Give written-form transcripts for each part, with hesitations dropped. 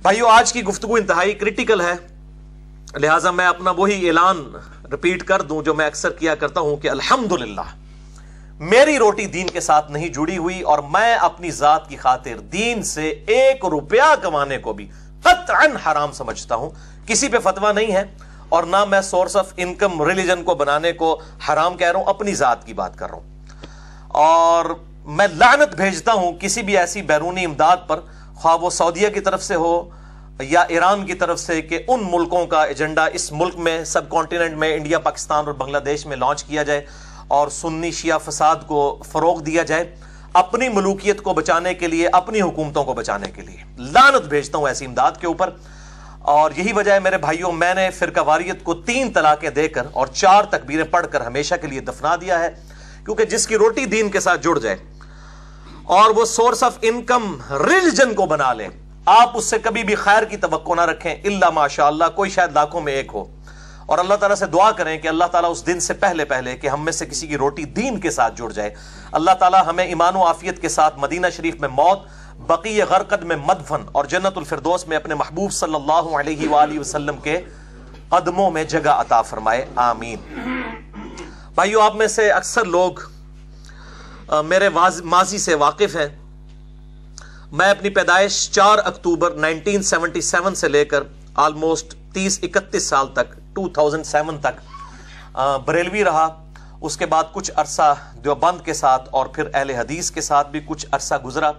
भाइयों, आज की गुफ्तगू इंतहाई क्रिटिकल है, लिहाजा मैं अपना वही ऐलान रिपीट कर दूं जो मैं अक्सर किया करता हूं कि अल्हम्दुलिल्लाह मेरी रोटी दीन के साथ नहीं जुड़ी हुई और मैं अपनी जात की खातिर दीन से 1 रुपया कमाने को भी कतअन हराम समझता हूं। किसी पे फतवा नहीं है और ना मैं सोर्स ऑफ इनकम रिलीजन को बनाने को हराम कह रहा हूं, अपनी जात की बात कर रहा हूं। और मैं लानत भेजता हूं किसी भी ऐसी बैरूनी इमदाद पर, ख्वाह वो सऊदीया की तरफ से हो या ईरान की तरफ से, कि उन मुल्कों का एजेंडा इस मुल्क में, सब कॉन्टिनेंट में, इंडिया, पाकिस्तान और बांग्लादेश में लॉन्च किया जाए और सुन्नी शिया फसाद को फरोग दिया जाए अपनी मुल्कियत को बचाने के लिए, अपनी हुकूमतों को बचाने के लिए। लानत भेजता हूं ऐसी इमदाद के ऊपर। और यही वजह है मेरे भाइयों, मैंने फिरकावारियत को 3 तलाकें देकर और 4 तकबीरें पढ़कर हमेशा के लिए दफना दिया है, क्योंकि जिसकी रोटी दीन के साथ जुड़ जाए और वो सोर्स ऑफ इनकम रिलीजन को बना ले, आप उससे कभी भी खैर की तवक्को ना रखें, इल्ला माशाअल्लाह कोई शायद लाखों में एक हो। और अल्लाह ताला से दुआ करें कि अल्लाह ताला उस दिन से पहले पहले कि हम में से किसी की रोटी दीन के साथ जुड़ जाए, अल्लाह ताला हमें ईमान व आफियत के साथ मदीना शरीफ में मौत, बक़ीए गरक़द में मदफन और जन्नतुल फिरदौस में अपने महबूब सल्लल्लाहु अलैहि वसल्लम के कदमों में जगह अता फरमाए, आमीन। भाइयों, आप में से अक्सर लोग मेरे माजी से वाकिफ हैं। मैं अपनी पैदाइश 4 अक्टूबर 1977 से लेकर ऑलमोस्ट 30-31 साल तक, 2007 तक बरेलवी रहा। उसके बाद कुछ अरसा देवबंद के साथ और फिर अहले हदीस के साथ भी कुछ अरसा गुजरा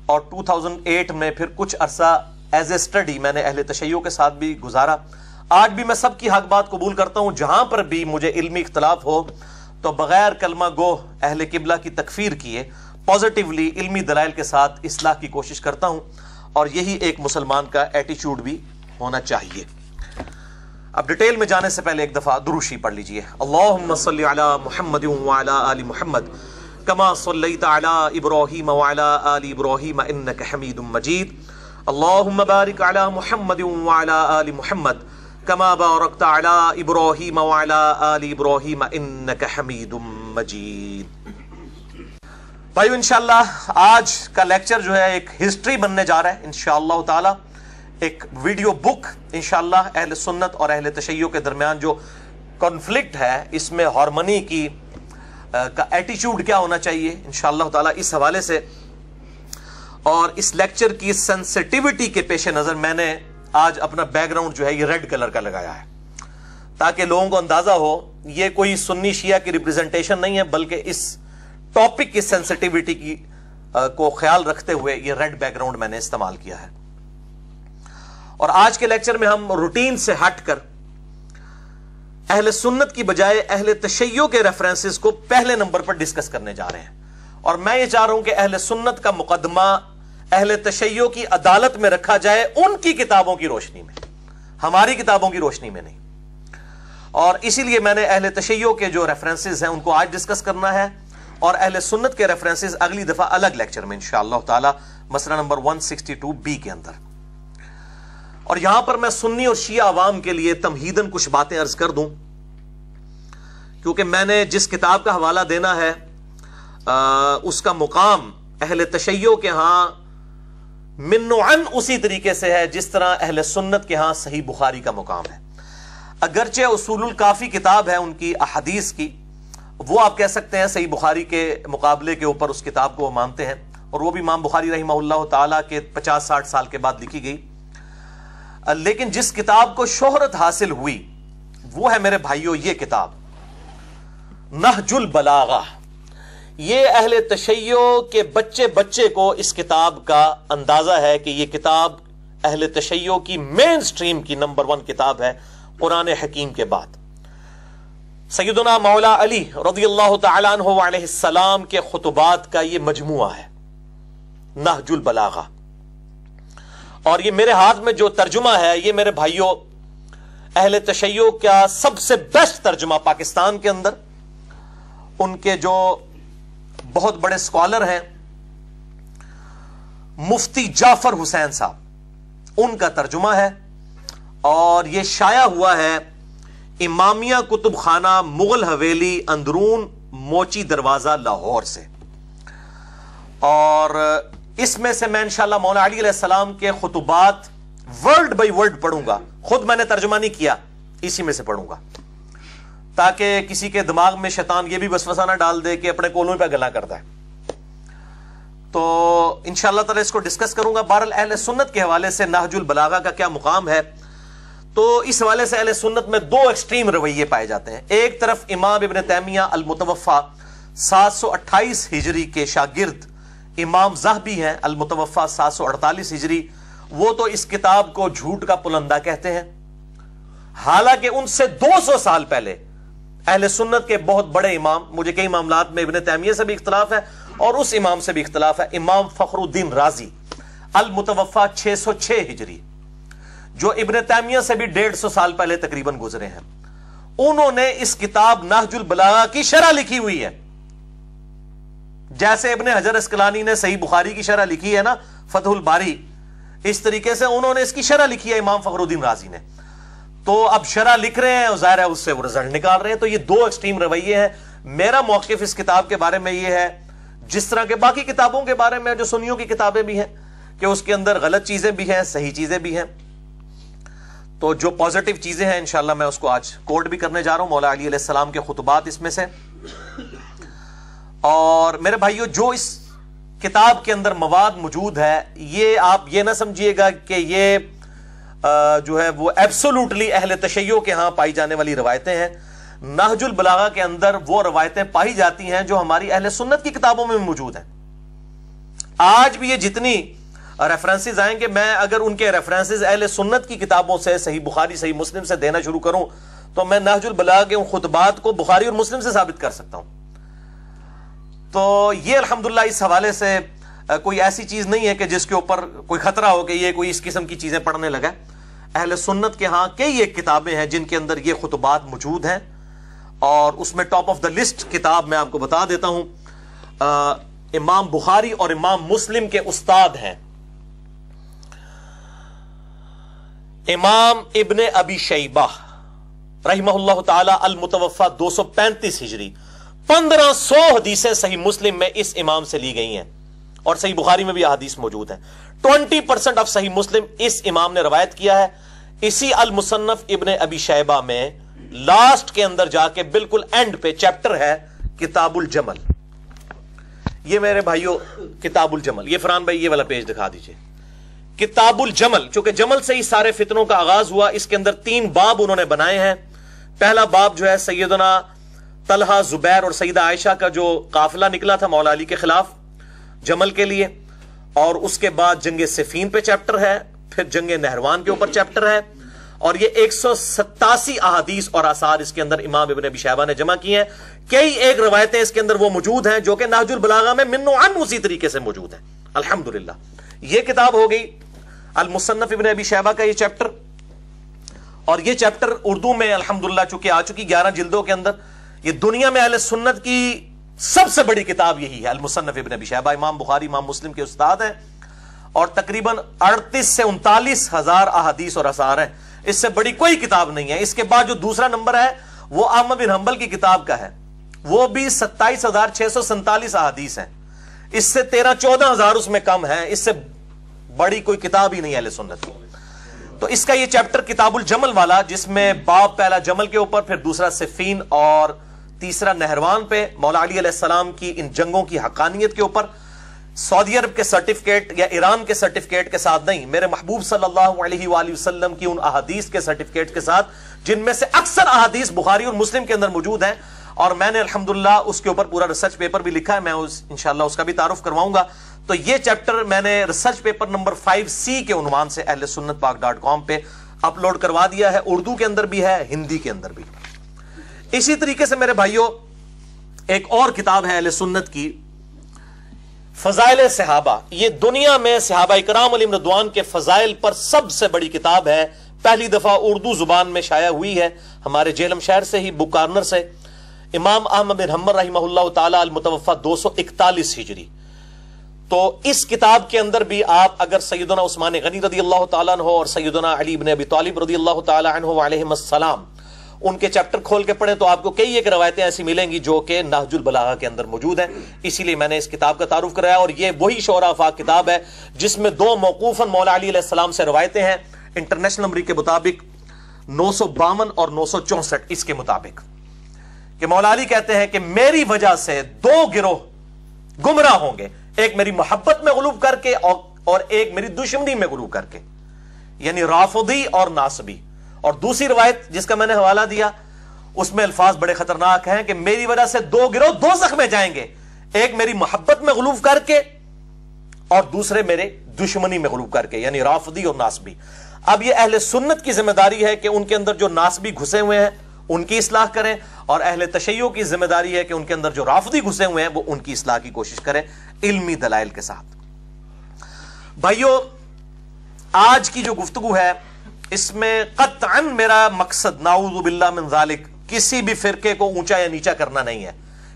और 2008 में फिर कुछ अरसा एज ए स्टडी मैंने अहले तशय्यो के साथ भी गुजारा। आज भी मैं सबकी हक बात कबूल करता हूं, जहां पर भी मुझे इल्मी इख्तलाफ हो तो बगैर कलमा गो अहले किबला की तकफीर किए पॉजिटिवली इल्मी दलाइल के साथ इस्लाह की कोशिश करता हूं, और यही एक मुसलमान का एटीट्यूड भी होना चाहिए। अब डिटेल में जाने से पहले एक दफा दुरूशी पढ़ लीजिए। अल्लाहुम्मा सल्लि अला मुहम्मद व अला आलि मुहम्मद कमा सल्लैता अला इब्राहीम व अला आलि इब्राहीम इन्नका हमीदुम मजीद। अल्लाहुम्मा बारिक अला मुहम्मद व अला आलि मुहम्मद कमा बारकता अला इब्राहीम व अला आलि इब्राहीम इन्नका हमीदुम मजीद। भाइयों, इंशाअल्लाह आज का लेक्चर जो है एक हिस्ट्री बनने जा रहा है इंशाअल्लाह ताला, एक वीडियो बुक इंशाअल्लाह। अहले सुन्नत और अहले तशय्यो के दरमियान जो कॉन्फ्लिक्ट है, इसमें हार्मनी की का एटीट्यूड क्या होना चाहिए इंशाअल्लाह ताला, इस हवाले से और इस लेक्चर की सेंसिटिविटी के पेश नजर मैंने आज अपना बैकग्राउंड जो है ये रेड कलर का लगाया है, ताकि लोगों को अंदाजा हो ये कोई सुन्नी शिया की रिप्रेजेंटेशन नहीं है, बल्कि इस टॉपिक की सेंसिटिविटी की को ख्याल रखते हुए ये रेड बैकग्राउंड मैंने इस्तेमाल किया है। और आज के लेक्चर में हम रूटीन से हटकर अहले सुन्नत की बजाय अहले तशय्यो के रेफरेंसेस को पहले नंबर पर डिस्कस करने जा रहे हैं। और मैं ये चाह रहा हूं कि अहले सुन्नत का मुकदमा अहले तशय्यो की अदालत में रखा जाए, उनकी किताबों की रोशनी में, हमारी किताबों की रोशनी में नहीं। और इसीलिए मैंने अहले तशय्यो के जो रेफरेंसेस हैं उनको आज डिस्कस करना है और अहले सुन्नत के रेफरेंसेस अगली दफा अलग लेक्चर में इंशाअल्लाह ताला, मसला नंबर 162B के अंदर। और यहां पर मैं सुन्नी और शिया अवाम के लिए तमहीदन कुछ बातें अर्ज कर दूं, क्योंकि मैंने जिस किताब का हवाला देना है उसका मुकाम अहले तशय्यो के यहां मिन्नुअन उसी तरीके से है जिस तरह अहले सुन्नत के यहां सही बुखारी का मुकाम है। अगरचे उसूलुल काफी किताब है उनकी अहदीस की, वो आप कह सकते हैं सही बुखारी के मुकाबले के ऊपर उस किताब को वो मानते हैं, और वो भी इमाम बुखारी रहमहुल्लाह ताला के 50-60 साल के बाद लिखी गई। लेकिन जिस किताब को शोहरत हासिल हुई वो है मेरे भाइयों ये किताब नहजुल बलागा। ये अहले तशय्यो के बच्चे बच्चे को इस किताब का अंदाजा है कि ये किताब अहले तशय्यो की मेन स्ट्रीम की नंबर 1 किताब है कुरान हकीम के बाद। सैयदना मौला अली रज़ियल्लाहु तआला अन्हु अलैहिस्सलाम के खुतबात का ये मजमुआ है नहजुल बलागा। और ये मेरे हाथ में जो तर्जुमा है ये मेरे भाइयों अहले तशय्यो का सबसे बेस्ट तर्जुमा पाकिस्तान के अंदर, उनके जो बहुत बड़े स्कॉलर हैं मुफ्ती जाफर हुसैन साहब, उनका तर्जुमा है। और ये शाया हुआ है इमामिया कुतुब खाना मुगल हवेली अंदरून मोची दरवाजा लाहौर से। और इसमें से मैं इंशाअल्लाह मौला अली अलैहिस्सलाम के खुतबात वर्ड बाई वर्ड पढ़ूंगा, खुद मैंने तर्जुमा नहीं किया, इसी में से पढ़ूंगा, ताकि किसी के दिमाग में शैतान ये भी वसवसा ना डाल दे कि अपने कोलों पे गला करता है। तो इंशाअल्लाह ताला इसको डिस्कस करूंगा। बहरहाल अहले सुन्नत के हवाले से नहजुल बलागा का क्या मुकाम है, तो इस हवाले से अहले सुन्नत में दो एक्सट्रीम रवैये पाए जाते हैं। एक तरफ इमाम इब्न तैमिया अल मुतवफ़ा 728 हिजरी के शागिर्द इमाम ज़हबी हैं, अल मुतवफ़ा 748 हिजरी, वो तो इस किताब को झूठ का पुलंदा कहते हैं। हालांकि उनसे 200 साल पहले अहले सुन्नत के बहुत बड़े इमाम, मुझे कई मामलात में इब्न तैमिया से भी इख्तलाफ है और उस इमाम से भी इख्तलाफ है, इमाम फखरुद्दीन राजी अल मुतवफ़ा 606 हिजरी, जो इब्न तैमिया से भी 150 साल पहले तकरीबन गुजरे हैं, उन्होंने इस किताब नहजुल बलागा की शरह लिखी हुई है। जैसे इब्न हजर अस्कलानी ने सही बुखारी की शरह लिखी है ना, फतहुल बारी, इस तरीके से उन्होंने इसकी शरह लिखी है इमाम फखरुद्दीन राजी ने। तो अब शरह लिख रहे हैं, ज़ाहिर है उससे वो रिजल्ट निकाल रहे हैं। तो ये दो एक्सट्रीम रवैये हैं। मेरा मौक़िफ़ इस किताब के बारे में ये है, जिस तरह के बाकी किताबों के बारे में जो सुन्नियों की किताबें भी हैं, कि उसके अंदर गलत चीजें भी हैं, सही चीजें भी हैं। तो जो पॉजिटिव चीजें हैं इंशाअल्लाह मैं उसको आज कोट भी करने जा रहा हूं, मौला अली अलैहिस्सलाम के खुतबात इसमें से। और मेरे भाइयों, जो इस किताब के अंदर मवाद मौजूद है, ये आप ये ना समझिएगा कि ये जो है वो एब्सोल्युटली अहले तशय्यो के यहां पाई जाने वाली रवायतें हैं। नहजुल बलागा के अंदर वो रवायतें पाई जाती हैं जो हमारी अहले सुन्नत की किताबों में मौजूद हैं। आज भी ये जितनी रेफरेंसेस आएंगे, मैं अगर उनके रेफरेंसेस अहले सुन्नत की किताबों से, सही बुखारी सही मुस्लिम से देना शुरू करूं, तो मैं नहजुल बलागा के उन खुतबात को बुखारी और मुस्लिम से साबित कर सकता हूं। तो ये अल्हम्दुलिल्लाह इस हवाले से कोई ऐसी चीज नहीं है कि जिसके ऊपर कोई खतरा हो कि ये कोई इस किस्म की चीजें पढ़ने लगा। अहले सुन्नत के यहां कई एक किताबें हैं जिनके अंदर ये खुतबात मौजूद हैं, और उसमें टॉप ऑफ द लिस्ट किताब मैं आपको बता देता हूं, इमाम बुखारी और इमाम मुस्लिम के उस्ताद हैं इमाम इब्ने अबी शैबा रहिमहुल्लाह ताला अल मुतवफ़ा 235 हिजरी। 1500 हदीसें सही मुस्लिम में इस इमाम से ली गई हैं, और सही बुखारी में भी हदीस मौजूद है। 20% ऑफ सही मुस्लिम इस इमाम ने रवायत किया है। इसी अल मुसन्नफ इब्ने अबी शैबा में लास्ट के अंदर जाके बिल्कुल एंड पे चैप्टर है किताबुल जमल। ये मेरे भाइयों किताबुल जमल, ये फरहान भाई ये वाला पेज दिखा दीजिए। किताबुल जमल, चूंकि जमल से ही सारे फितनों का आगाज हुआ, इसके अंदर 3 बाब उन्होंने बनाए हैं। पहला बाब जो है सैयदना तलहा, जुबैर और सईदा आयशा का जो काफिला निकला था मौला अली के खिलाफ जमल के लिए, और उसके बाद जंगे सिफीन पे चैप्टर है, फिर जंगे नहरवान के ऊपर चैप्टर है, और ये 187 अहादीस और आसार इसके अंदर इमाम इब्न अबी शैबा ने जमा की हैं। कई एक रवायतें इसके अंदर वो मौजूद हैं जो कि नहजुल बलागा में मिन्नो अन उसी तरीके से मौजूद है। अल्हम्दुलिल्लाह ये किताब हो गई अल मुसन्नफ इब्न अबी शैबा का ये चैप्टर, और ये चैप्टर उर्दू में अल्हम्दुलिल्लाह चूंकि आ चुकी 11 जिल्दों के अंदर। ये दुनिया में अहले सुन्नत की सबसे बड़ी किताब यही है, अल मुसन्नफ इब्न अबी शैबा। इमाम बुखारी इमाम मुस्लिम के उस्ताद हैं, और तकरीबन 38 से 39 हजार अहादीस और आसार हैं। इससे बड़ी कोई किताब नहीं है। इसके बाद जो दूसरा नंबर है वो अहमद बिन हंबल की किताब का है, वो भी 27,647 अहादीस हैं। इससे 13-14 हजार उसमें कम है। इससे बड़ी कोई किताब ही नहीं है अहले सुन्नत की। तो इसका ये चैप्टर किताबुल जमल वाला, जिसमें बाब पहला जमल के ऊपर, फिर दूसरा सिफीन और तीसरा नहरवान पे, मौला अली अलैहिस्सलाम की इन जंगों की हकानियत के ऊपर, सऊदी अरब के सर्टिफिकेट या ईरान के सर्टिफिकेट के साथ नहीं, मेरे महबूब सल्लल्लाहु अलैहि वसल्लम की उन अहादीस के सर्टिफिकेट के साथ, जिनमें से अक्सर अहादीस बुखारी और मुस्लिम के अंदर मौजूद हैं। और मैंने अल्हम्दुलिल्लाह उसके ऊपर पूरा रिसर्च पेपर भी लिखा है, मैं इंशाअल्लाह उसका भी तारुफ करवाऊंगा। तो ये चैप्टर मैंने रिसर्च पेपर नंबर 5C के उन्वान से अहले सुन्नत पाक.com पे अपलोड करवा दिया है। उर्दू के अंदर भी है, हिंदी के अंदर भी। इसी तरीके से मेरे भाइयों एक और किताब है अहले सुन्नत की, फजाइल सहाबा। ये दुनिया में सहाबा इकराम अलैहिम रिदवान के फजाइल पर सबसे बड़ी किताब है। पहली दफा उर्दू जुबान में शाया हुई है हमारे जेहलम शहर से ही, बुक कॉर्नर से। इमाम अहमद बिन हंबल रहिमहुल्लाह ताला अल मुतवफ़ा 241 हिजरी। तो इस किताब के अंदर भी आप अगर सैयदना उस्मान गनी रदियल्लाहु ताला अन्हु और सैयदना अली इब्न अबी तालिब रदियल्लाहु ताला अन्हु अलैहिस्सलाम उनके चैप्टर खोल के पढ़ें तो आपको कई एक रवायतें ऐसी मिलेंगी जो कि नहजुल बलागा के अंदर मौजूद हैं। इसीलिए मैंने इस किताब का तारुफ कराया। और ये वही शोरा आफाक किताब है जिसमें 2 मौकूफन मौला अली अलैहिस्सलाम से रवायतें हैं। इंटरनेशनल नंबर के मुताबिक 952 और 964 इसके मुताबिक, कि मौला अली कहते हैं कि मेरी वजह से दो गिरोह गुमराह होंगे, एक मेरी मोहब्बत में गुलूब करके और एक मेरी दुश्मनी में गुलूब करके, यानी राफिदी और नासबी। और दूसरी रवायत जिसका मैंने हवाला दिया उसमें अल्फाज बड़े खतरनाक हैं कि मेरी वजह से दो गिरोह दोज़ख में जाएंगे, एक मेरी मोहब्बत में गुलूब करके और दूसरे मेरे दुश्मनी में गुलूब करके, यानी राफिदी और नासबी। अब यह अहले सुन्नत की जिम्मेदारी है कि उनके अंदर जो नासबी घुसे हुए हैं उनकी इस्लाह करें, और अहले तशय्यो की जिम्मेदारी है कि उनके अंदर जो राफिदी घुसे हुए हैं वो उनकी इस्लाह की कोशिश करें इल्मी दलाइल के साथ। भाइयों, आज की जो गुफ्तगू है इसमें कतअन मेरा मकसद नाऊज़ु बिल्लाह मिन ज़ालिक किसी भी फिरके को ऊंचा या नीचा करना नहीं है,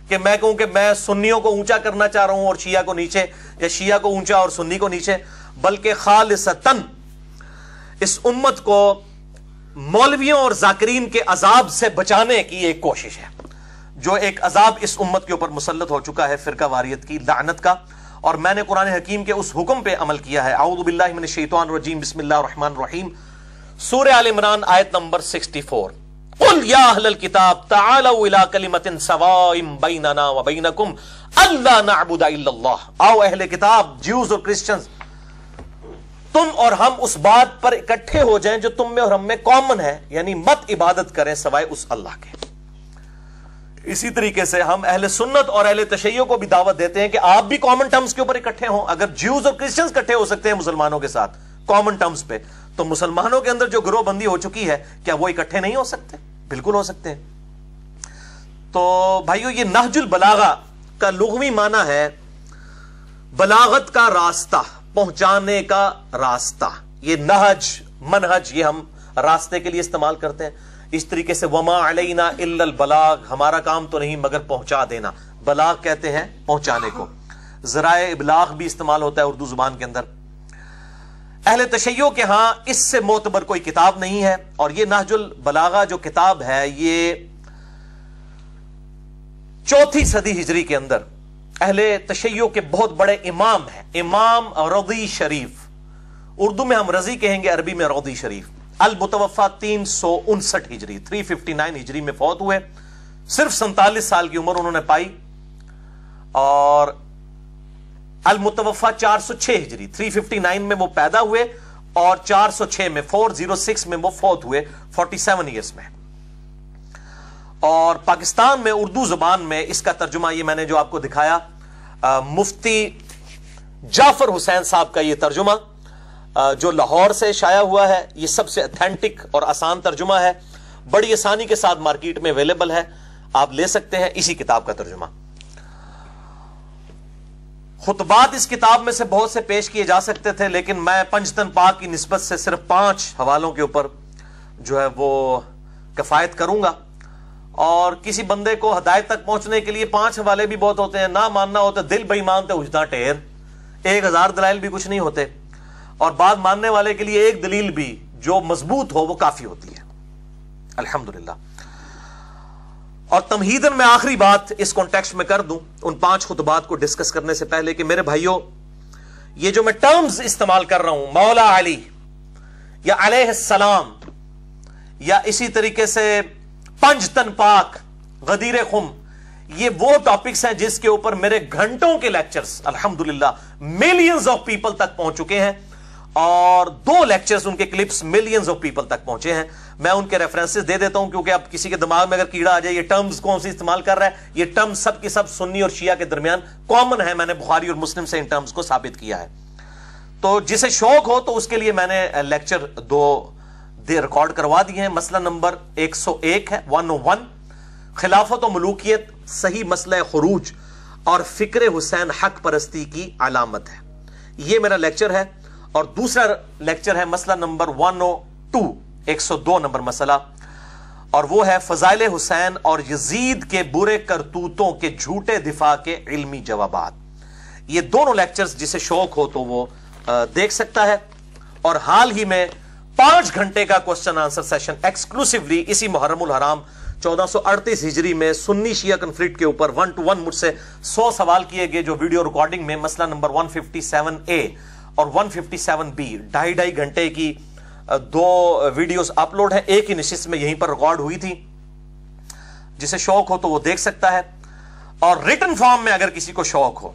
कि मैं कहूं कि मैं सुन्नियों को ऊंचा करना चाह रहा हूं और शिया को नीचे, या शिया को ऊंचा और सुन्नी को नीचे, बल्कि खालिसतन इस उम्मत को मौलवियों और जाकिरीन के अजाब से बचाने की एक कोशिश है, जो एक अजाब इस उम्मत के ऊपर मुसल्लत हो चुका है फिरका वारियत की लानत का। और मैंने कुरान हकीम के उस हुक्म पे अमल किया है। औज़ु बिल्लाहि मिनश शैतानिर रजीम, बिस्मिल्लाहिर रहमानिर रहीम, सूरह आल इमरान आयत नंबर 64, कुल या अहलल किताब तआलू इला कलिमतिन सवाइम बैनना व बैनकुम अल्ला नअबुदा इल्लल्लाह। आओ अहले किताब, ज्यूज और क्रिश्चियंस, तुम और हम उस बात पर इकट्ठे हो जाएं जो तुम में और हम में कॉमन है, यानी मत इबादत करें सवाए उस अल्लाह के। इसी तरीके से हम अहले सुन्नत और अहले तशय्यो को भी दावत देते हैं कि आप भी कॉमन टर्म्स के ऊपर इकट्ठे हों। अगर ज्यूज और क्रिश्चियंस इकट्ठे हो सकते हैं मुसलमानों के साथ कॉमन टर्म्स पे, तो मुसलमानों के अंदर जो गिरोहबंदी हो चुकी है क्या वो इकट्ठे नहीं हो सकते? बिल्कुल हो सकते हैं। तो भाइयों, ये नहजुल बलागा का लुग़वी माना है बलागत का रास्ता, पहुंचाने का रास्ता। ये नहज, मनहज, ये हम रास्ते के लिए इस्तेमाल करते हैं। इस तरीके से वमा अलैना इल्लल बलाग, हमारा काम तो नहीं मगर पहुंचा देना। बलाग कहते हैं पहुंचाने को। ज़राए इबलाग भी इस्तेमाल होता है उर्दू जुबान के अंदर। अहले तशय्यो के यहां इससे मोतबर कोई किताब नहीं है, और ये नहजुल बलागा जो किताब है ये 4वीं सदी हिजरी के अंदर अहले तशय्यो के बहुत बड़े इमाम हैं, इमाम रज़ी शरीफ, उर्दू में हम रज़ी कहेंगे, अरबी में रज़ी शरीफ, अल मुतवफ़ा 359 हिजरी 359 हिजरी में फौत हुए। सिर्फ 47 साल की उम्र उन्होंने पाई, और अल मुतवफ़ा 406 हिजरी 359 में वो पैदा हुए और 406 में 406 में वो फौत हुए 47 ईयर्स में। और पाकिस्तान में उर्दू जुबान में इसका तर्जुमा ये मैंने जो आपको दिखाया, मुफ्ती जाफर हुसैन साहब का ये तर्जुमा जो लाहौर से शाया हुआ है, ये सबसे ऑथेंटिक और आसान तर्जुमा है, बड़ी आसानी के साथ मार्केट में अवेलेबल है, आप ले सकते हैं इसी किताब का तर्जुमा। खुतबात इस किताब में से बहुत से पेश किए जा सकते थे, लेकिन मैं पंजतन पाक की निस्बत से सिर्फ 5 हवालों के ऊपर जो है वो किफायत करूंगा। और किसी बंदे को हदायत तक पहुंचने के लिए 5 हवाले भी बहुत होते हैं, ना मानना होता दिल बेईमान तो उजदा टेर, 1000 दलाइल भी कुछ नहीं होते, और बात मानने वाले के लिए एक दलील भी जो मजबूत हो वो काफी होती है, अल्हम्दुलिल्लाह। और तमहीदन मैं आखिरी बात इस कॉन्टेक्स्ट में कर दूं उन 5 खुतबात को डिस्कस करने से पहले, कि मेरे भाइयों, ये जो मैं टर्म्स इस्तेमाल कर रहा हूं, मौला अली या अलैहिस्सलाम, या इसी तरीके से पंजतन पाक, गदीर खुम, ये वो टॉपिक्स हैं जिसके ऊपर मेरे घंटों के लेक्चर्स अल्हम्दुलिल्लाह मिलियंस ऑफ पीपल तक पहुंच चुके हैं, और 2 लेक्चर्स उनके क्लिप्स मिलियंस ऑफ पीपल तक पहुंचे हैं। मैं उनके रेफरेंसेस दे देता हूं, क्योंकि अब किसी के दिमाग में अगर कीड़ा आ जाए ये टर्म्स कौन सी इस्तेमाल कर रहा है, ये टर्म्स सब की सब सुन्नी और शिया के दरमियान कॉमन है। मैंने बुखारी और मुस्लिम से इन टर्म्स को साबित किया है। तो जिसे शौक हो तो उसके लिए मैंने लेक्चर 2 रिकॉर्ड करवा दिए हैं। मसला नंबर 101 है, 101, खिलाफत और मलूकियत, सही मसला खुरूज और फिक्र हुसैन हक परस्ती की अलामत है, ये मेरा लेक्चर है। और दूसरा लेक्चर है मसला नंबर 102, 102 नंबर मसला, और वो है फजाइल हुसैन और यजीद के बुरे करतूतों के झूठे दिफा के इल्मी जवाबात। ये दोनों लेक्चर्स जिसे शौक हो तो वो देख सकता है। और हाल ही में 5 घंटे का क्वेश्चन आंसर सेशन एक्सक्लूसिवली इसी मुहर्रमुल हराम 1438 हिजरी में सुन्नी शिया कन्फ्लिक्ट के ऊपर 1 to 1 मुझसे 100 सवाल किए गए, जो वीडियो रिकॉर्डिंग में मसला नंबर 157A और 157B 2.5 घंटे की 2 वीडियोस अपलोड हैं, एक ही नशिस्त में यहीं पर रिकॉर्ड हुई थी, जिसे शौक हो तो वो देख सकता है। और रिटन फॉर्म में अगर किसी को शौक हो,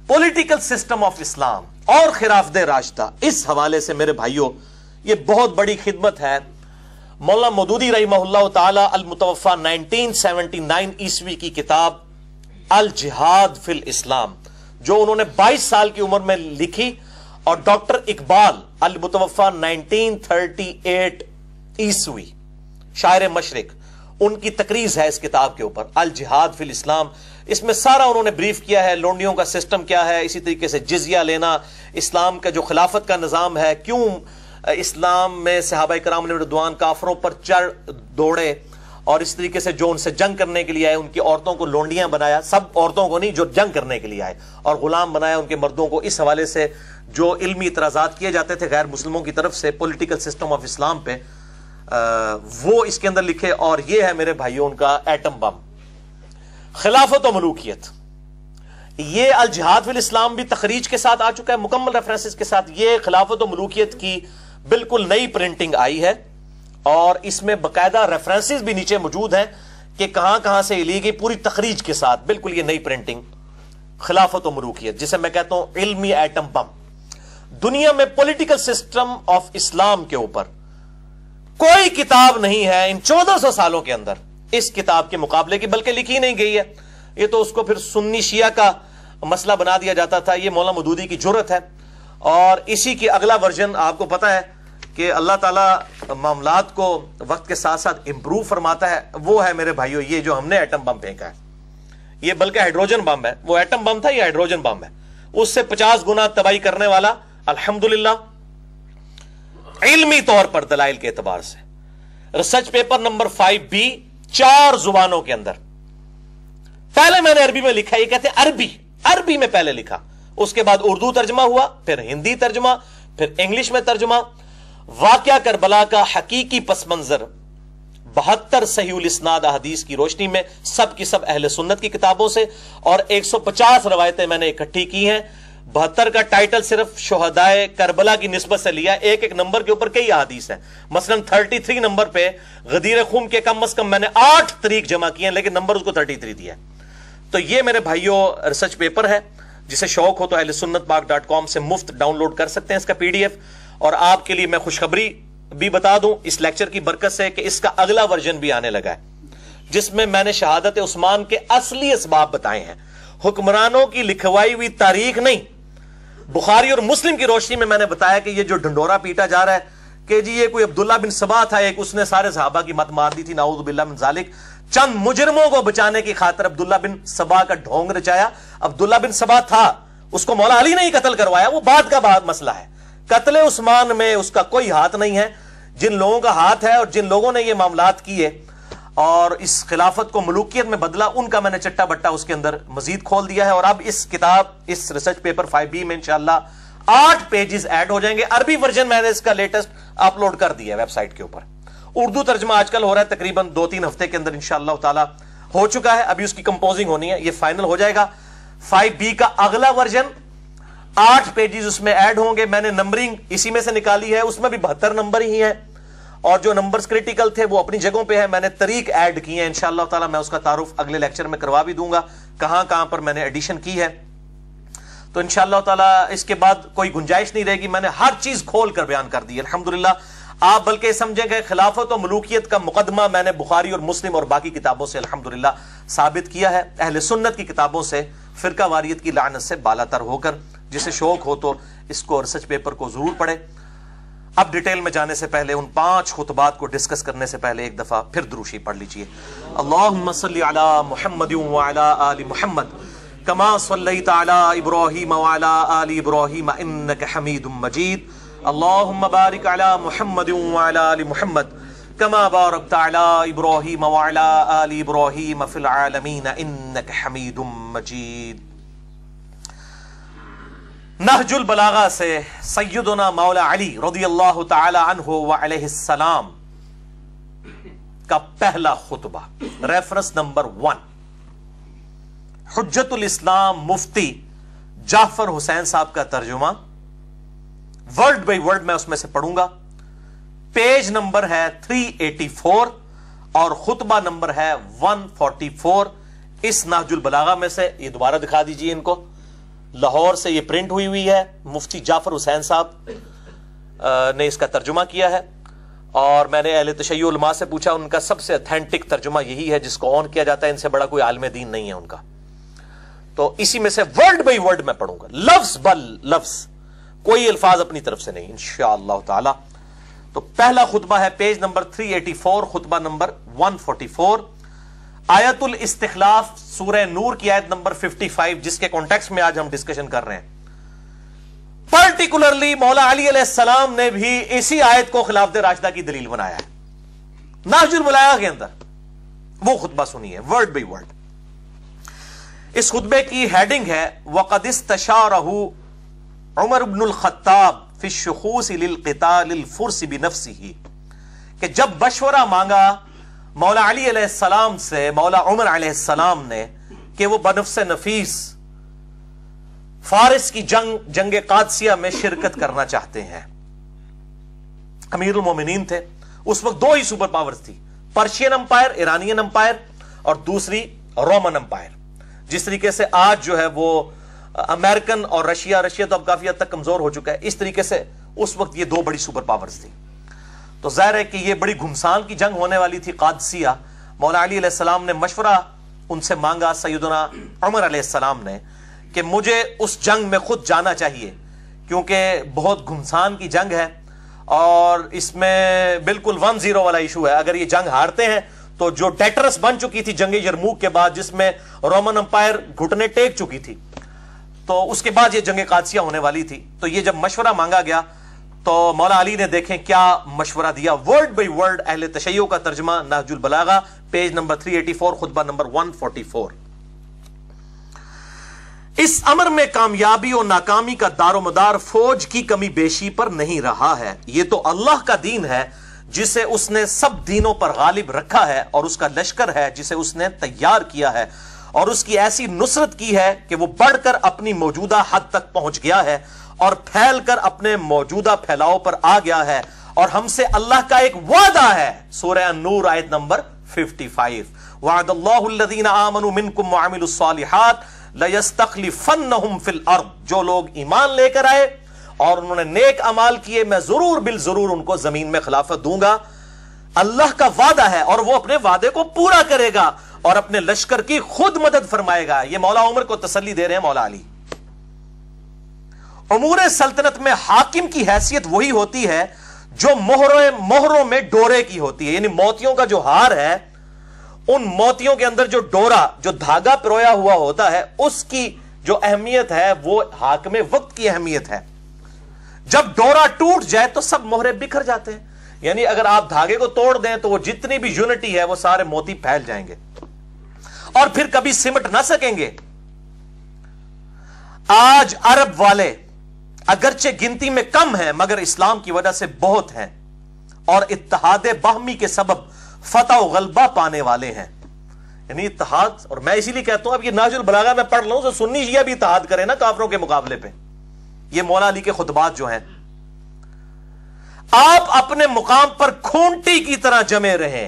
पॉलिटिकल सिस्टम ऑफ इस्लाम और खिलाफत राशिदा, इस हवाले से मेरे भाइयों ये बहुत बड़ी खिदमत है। मौलाना मौदूदी रहमहुल्लाह ताला अल मुतवफ़ा 1979 ईस्वी की किताब अल जिहाद फिल इस्लाम, जो उन्होंने 22 साल की उम्र में लिखी, और डॉक्टर इकबाल अल मुतवफ़ा 1938 ईस्वी, शायर मशरिक, उनकी तकरीज है इस किताब के ऊपर अल जिहाद फिल इस्लाम। इसमें सारा उन्होंने ब्रीफ किया है, लोंडियों का सिस्टम क्या है, इसी तरीके से जिजिया लेना, इस्लाम का जो खिलाफत का निज़ाम है, क्यों इस्लाम में सहाबा कराम ने रिदवान काफरों पर चढ़ दौड़े, और इस तरीके से जो उनसे जंग करने के लिए आए उनकी औरतों को लोंडियां बनाया, सब औरतों को नहीं जो जंग करने के लिए आए, और गुलाम बनाया उनके मर्दों को। इस हवाले से जो इल्मी इतराजात किए जाते थे गैर मुस्लिमों की तरफ से पॉलिटिकल सिस्टम ऑफ इस्लाम पे, वो इसके अंदर लिखे। और ये है मेरे भाइयों उनका एटम बम, खिलाफत और मलूकियत। ये अल जिहाद फिल इस्लाम भी तखरीज के साथ आ चुका है, मुकम्मल रेफरेंसेस के साथ। ये खिलाफत और मलूकियत की बिल्कुल नई प्रिंटिंग आई है, और इसमें बाकायदा रेफरेंसेस भी नीचे मौजूद हैं कि कहां कहां से ली गई, पूरी तखरीज के साथ। बिल्कुल ये नई प्रिंटिंग खिलाफत और मलूकियत, जिसे मैं कहता हूं इल्मी एटम बम। दुनिया में पॉलिटिकल सिस्टम ऑफ इस्लाम के ऊपर कोई किताब नहीं है इन 1400 सालों के अंदर इस किताब के मुकाबले की, बल्कि लिखी नहीं गई है। ये तो उसको फिर सुन्नी शिया का मसला बना दिया जाता था। ये मौलाना मौदूदी की जुर्रत है, और इसी की अगला वर्जन आपको पता है कि अल्लाह ताला मामलात को वक्त के साथ साथ इंप्रूव फरमाता है। वो है मेरे भाइयों ये जो हमने एटम बम फेंका है, ये बल्कि हाइड्रोजन बम है। वो एटम बम था, ये हाइड्रोजन बम है, उससे 50 गुना तबाही करने वाला। अल्हम्दुलिल्लाह इल्मी तौर पर दलाइल के एतबार से रिसर्च पेपर नंबर 5B 4 जुबानों के अंदर, पहले मैंने अरबी में लिखा, ये कहते अरबी में पहले लिखा, उसके बाद उर्दू तर्जमा हुआ, फिर हिंदी तर्जमा, फिर इंग्लिश में तर्जमा। वाक़या करबला का हकीकी पस मंजर 72 सहीहुल इस्नाद हदीस की रोशनी में, सब की सब अहले सुन्नत की किताबों से, और 150 रवायतें मैंने इकट्ठी की हैं। 72 का टाइटल सिर्फ शुहदाए करबला की निस्बत से लिया, एक एक नंबर के ऊपर कई हदीस हैं। मसलन 33 नंबर पे गदीर खुम के कम से कम मैंने 8 तरीक जमा किए हैं, लेकिन नंबर उसको 33 दिया है। तो ये मेरे भाइयों रिसर्च पेपर है, जिसे शौक हो तो ahlesunnatpak.com से मुफ्त डाउनलोड कर सकते हैं इसका PDF। और आपके लिए मैं खुशखबरी भी बता दूं इस लेक्चर की बरकत से कि इसका अगला वर्जन भी आने लगा है, जिसमें मैंने शहादत उस्मान के असली असबाब बताए हैं, हुक्मरानों की लिखवाई हुई तारीख नहीं। बुखारी और मुस्लिम की रोशनी में मैंने बताया कि ये जो ढंडोरा पीटा जा रहा है कि जी ये कोई अब्दुल्ला बिन सबा था, एक उसने सारे सहाबा की मत मार दी थी, नाऊज़ु बिल्लाह मिन ज़ालिक। चंद मुजरिमों को बचाने की खातिर अब्दुल्ला बिन सबा का ढोंग रचाया। अब्दुल्ला बिन सबा था, उसको मौला अली ने ही कत्ल करवाया, वो बाद का मसला है। कत्ले उस्मान में उसका कोई हाथ नहीं है। जिन लोगों का हाथ है और जिन लोगों ने ये मामलात किए और इस खिलाफत को मलूकियत में बदला, उनका मैंने चट्टा बट्टा उसके अंदर मजीद खोल दिया है। और अब इस किताब, इस रिसर्च पेपर 5B में इंशाअल्लाह 8 पेजेस ऐड हो जाएंगे। अरबी वर्जन मैंने इसका लेटेस्ट अपलोड कर दिया वेबसाइट के ऊपर। उर्दू तर्जमा आजकल हो रहा है, तकरीबन 2-3 हफ्ते के अंदर इंशाअल्लाह ताला हो चुका है। अभी उसकी कंपोजिंग होनी है, ये फाइनल हो जाएगा। 5B का अगला वर्जन 8 पेजेस उसमें ऐड होंगे। मैंने नंबरिंग इसी में से निकाली है, उसमें भी 72 नंबर ही हैं, और जो नंबर्स क्रिटिकल थे वो अपनी जगहों पे है। मैंने तरीक ऐड किए हैं, इंशाअल्लाह ताला मैं उसका तारुफ अगले लेक्चर में करवा भी दूंगा, कहां कहां पर मैंने एडिशन की है। तो इंशाअल्लाह ताला इसके बाद कोई गुंजाइश नहीं रहेगी, मैंने हर चीज खोल कर बयान कर दी अल्हम्दुलिल्लाह। आप बल्कि समझेंगे खिलाफत और मलूकियत का मुकदमा मैंने बुखारी और मुस्लिम और बाकी किताबों से अल्हम्दुलिल्लाह साबित किया है, अहले सुन्नत की किताबों से, फिरका वारियत की लानत से बालातर होकर। जिसे शौक हो तो इसको रिसर्च पेपर को जरूर पढ़े। अब डिटेल में जाने से पहले, उन 5 खुतबात को डिस्कस करने से पहले एक दफा फिर दुरूशी पढ़ लीजिए। अल्लाहुम्मा सल्ली अला मुहम्मद व अला आलि मुहम्मद कमा सल्लैता अला इब्राहीम व अला आलि इब्राहीम इन्नका हमीदुम मजीद। अल्लाहुम्मा बारिक अला मुहम्मद व अला आलि मुहम्मद कमा बारकता अला इब्राहीम व अला आलि इब्राहीम फिल आलमीन इन्नका हमीदुम मजीद। नहजुल बलागा से सय्यदुना मौला अली रज़ियल्लाहु ताला अन्हु व अलैहिस्सलाम का पहला खुतबा, रेफरेंस नंबर 1, हुज्जतुल इस्लाम मुफ्ती जाफर हुसैन साहब का तर्जुमा, वर्ड बाय वर्ड मैं उसमें से पढ़ूंगा। पेज नंबर है 384 और खुतबा नंबर है 144। इस नाहजुल बलागा में से, ये दोबारा दिखा दीजिए इनको, लाहौर से ये प्रिंट हुई है, मुफ्ती जाफर हुसैन साहब ने इसका तर्जुमा किया है। और मैंने अहले तशय्युअ उलमा से पूछा, उनका सबसे ऑथेंटिक तर्जुमा यही है जिसको ऑन किया जाता है, इनसे बड़ा कोई आलिम दीन नहीं है उनका। तो इसी में से वर्ड बाई वर्ड मैं पढ़ूंगा, लफ्ज बल लफ्ज, कोई अल्फाज अपनी तरफ से नहीं, इंशाअल्लाह ताला। तो पहला खुतबा है पेज नंबर 384, खुतबा नंबर 144, आयतुल इस्तिखलाफ, सूरह नूर की आयत नंबर 55, जिसके कॉन्टेक्स्ट में आज हम डिस्कशन कर रहे हैं। पर्टिकुलरली मौला अली अलैहिस्सलाम ने भी इसी आयत को खिलाफत राशिदा की दलील बनाया है नाहजुल बलागा के अंदर। वो खुतबा सुनिए वर्ड बाई वर्ड। इस खुतबे की हेडिंग है वक़द इस्तशारहु उमर इब्नुल खत्ताब फी शुखूस लिल क़िताल लिल फुर्स बिनफ्सिही, कि जब मशवरा मांगा मौला अली अलैहिस्सलाम से मौला उमर अलैहिस्सलाम ने कि वो बनफ्स नफीस फारिस की जंग कादसिया में शिरकत करना चाहते हैं। अमीरुल मोमिनीन थे उस वक्त, दो ही सुपर पावर्स थी, पर्शियन अंपायर, ईरानियन अंपायर, और दूसरी रोमन अंपायर। जिस तरीके से आज जो है वो अमेरिकन और रशिया तो अब काफी हद तक कमजोर हो चुका है, इस तरीके से उस वक्त ये दो बड़ी सुपर पावर्स थी। तो जाहिर है कि ये बड़ी घुमसान की जंग होने वाली थी कादसिया। मौला अली अलैहिस्सलाम ने मशवरा उनसे मांगा सैयदना उमर अलैहिस्सलाम ने कि मुझे उस जंग में खुद जाना चाहिए, क्योंकि बहुत घुमसान की जंग है और इसमें बिल्कुल 1-0 वाला इशू है। अगर ये जंग हारते हैं तो जो डेटरस बन चुकी थी जंग यरमूक के बाद, जिसमें रोमन अंपायर घुटने टेक चुकी थी, तो उसके बाद ये जंग कादसिया होने वाली थी। तो ये जब मशवरा मांगा गया तो मौला अली ने देखें क्या मशवरा दिया, वर्ड बाई वर्ड अहले तशय्युअ का तर्जुमा नाहजुल बलागा, पेज नंबर 384, खुतबा नंबर 144। इस अमर में कामयाबी और नाकामी का दारोमदार फौज की कमी बेशी पर नहीं रहा है। यह तो अल्लाह का दीन है जिसे उसने सब दीनों पर गालिब रखा है, और उसका लश्कर है जिसे उसने तैयार किया है, और उसकी ऐसी नुसरत की है कि वो बढ़कर अपनी मौजूदा हद तक पहुंच गया है और फैलकर अपने मौजूदा फैलाव पर आ गया है। और हमसे अल्लाह का एक वादा है, सूरह नूर आयत नंबर 55, वअदल्लाहु अल्लज़ीना आमनू मिनकुम व अमिलुस सालिहात लयस्तखलिफन्नहुम फिल अर्द, जो लोग ईमान लेकर आए और उन्होंने नेक अमाल किए, मैं जरूर बिल जरूर उनको जमीन में खिलाफत दूंगा। अल्लाह का वादा है और वो अपने वादे को पूरा करेगा और अपने लश्कर की खुद मदद फरमाएगा। ये मौला उमर को तसल्ली दे रहे हैं मौला अली। उमूर सल्तनत में हाकिम की हैसियत वही होती है जो मोहरों में डोरे की होती है, यानी मोतियों का जो हार है, उन मोतियों के अंदर जो डोरा, जो धागा पिरोया हुआ होता है, उसकी जो अहमियत है वो हाकिम वक्त की अहमियत है। जब डोरा टूट जाए तो सब मोहरे बिखर जाते हैं, यानी अगर आप धागे को तोड़ दें तो वो जितनी भी यूनिटी है वो सारे मोती फैल जाएंगे और फिर कभी सिमट ना सकेंगे। आज अरब वाले अगरचे गिनती में कम हैं मगर इस्लाम की वजह से बहुत हैं और इत्तेहाद बाहमी के सबब फतह व गलबा पाने वाले हैं, यानी इत्तेहाद। और मैं इसीलिए कहता हूं अब ये नाजुल बलागा में पढ़ लूं तो सुन्नी शिया भी इत्तेहाद करें ना काफरों के मुकाबले पे। ये मौला अली के खुतबात जो हैं, आप अपने मुकाम पर खूंटी की तरह जमे रहे,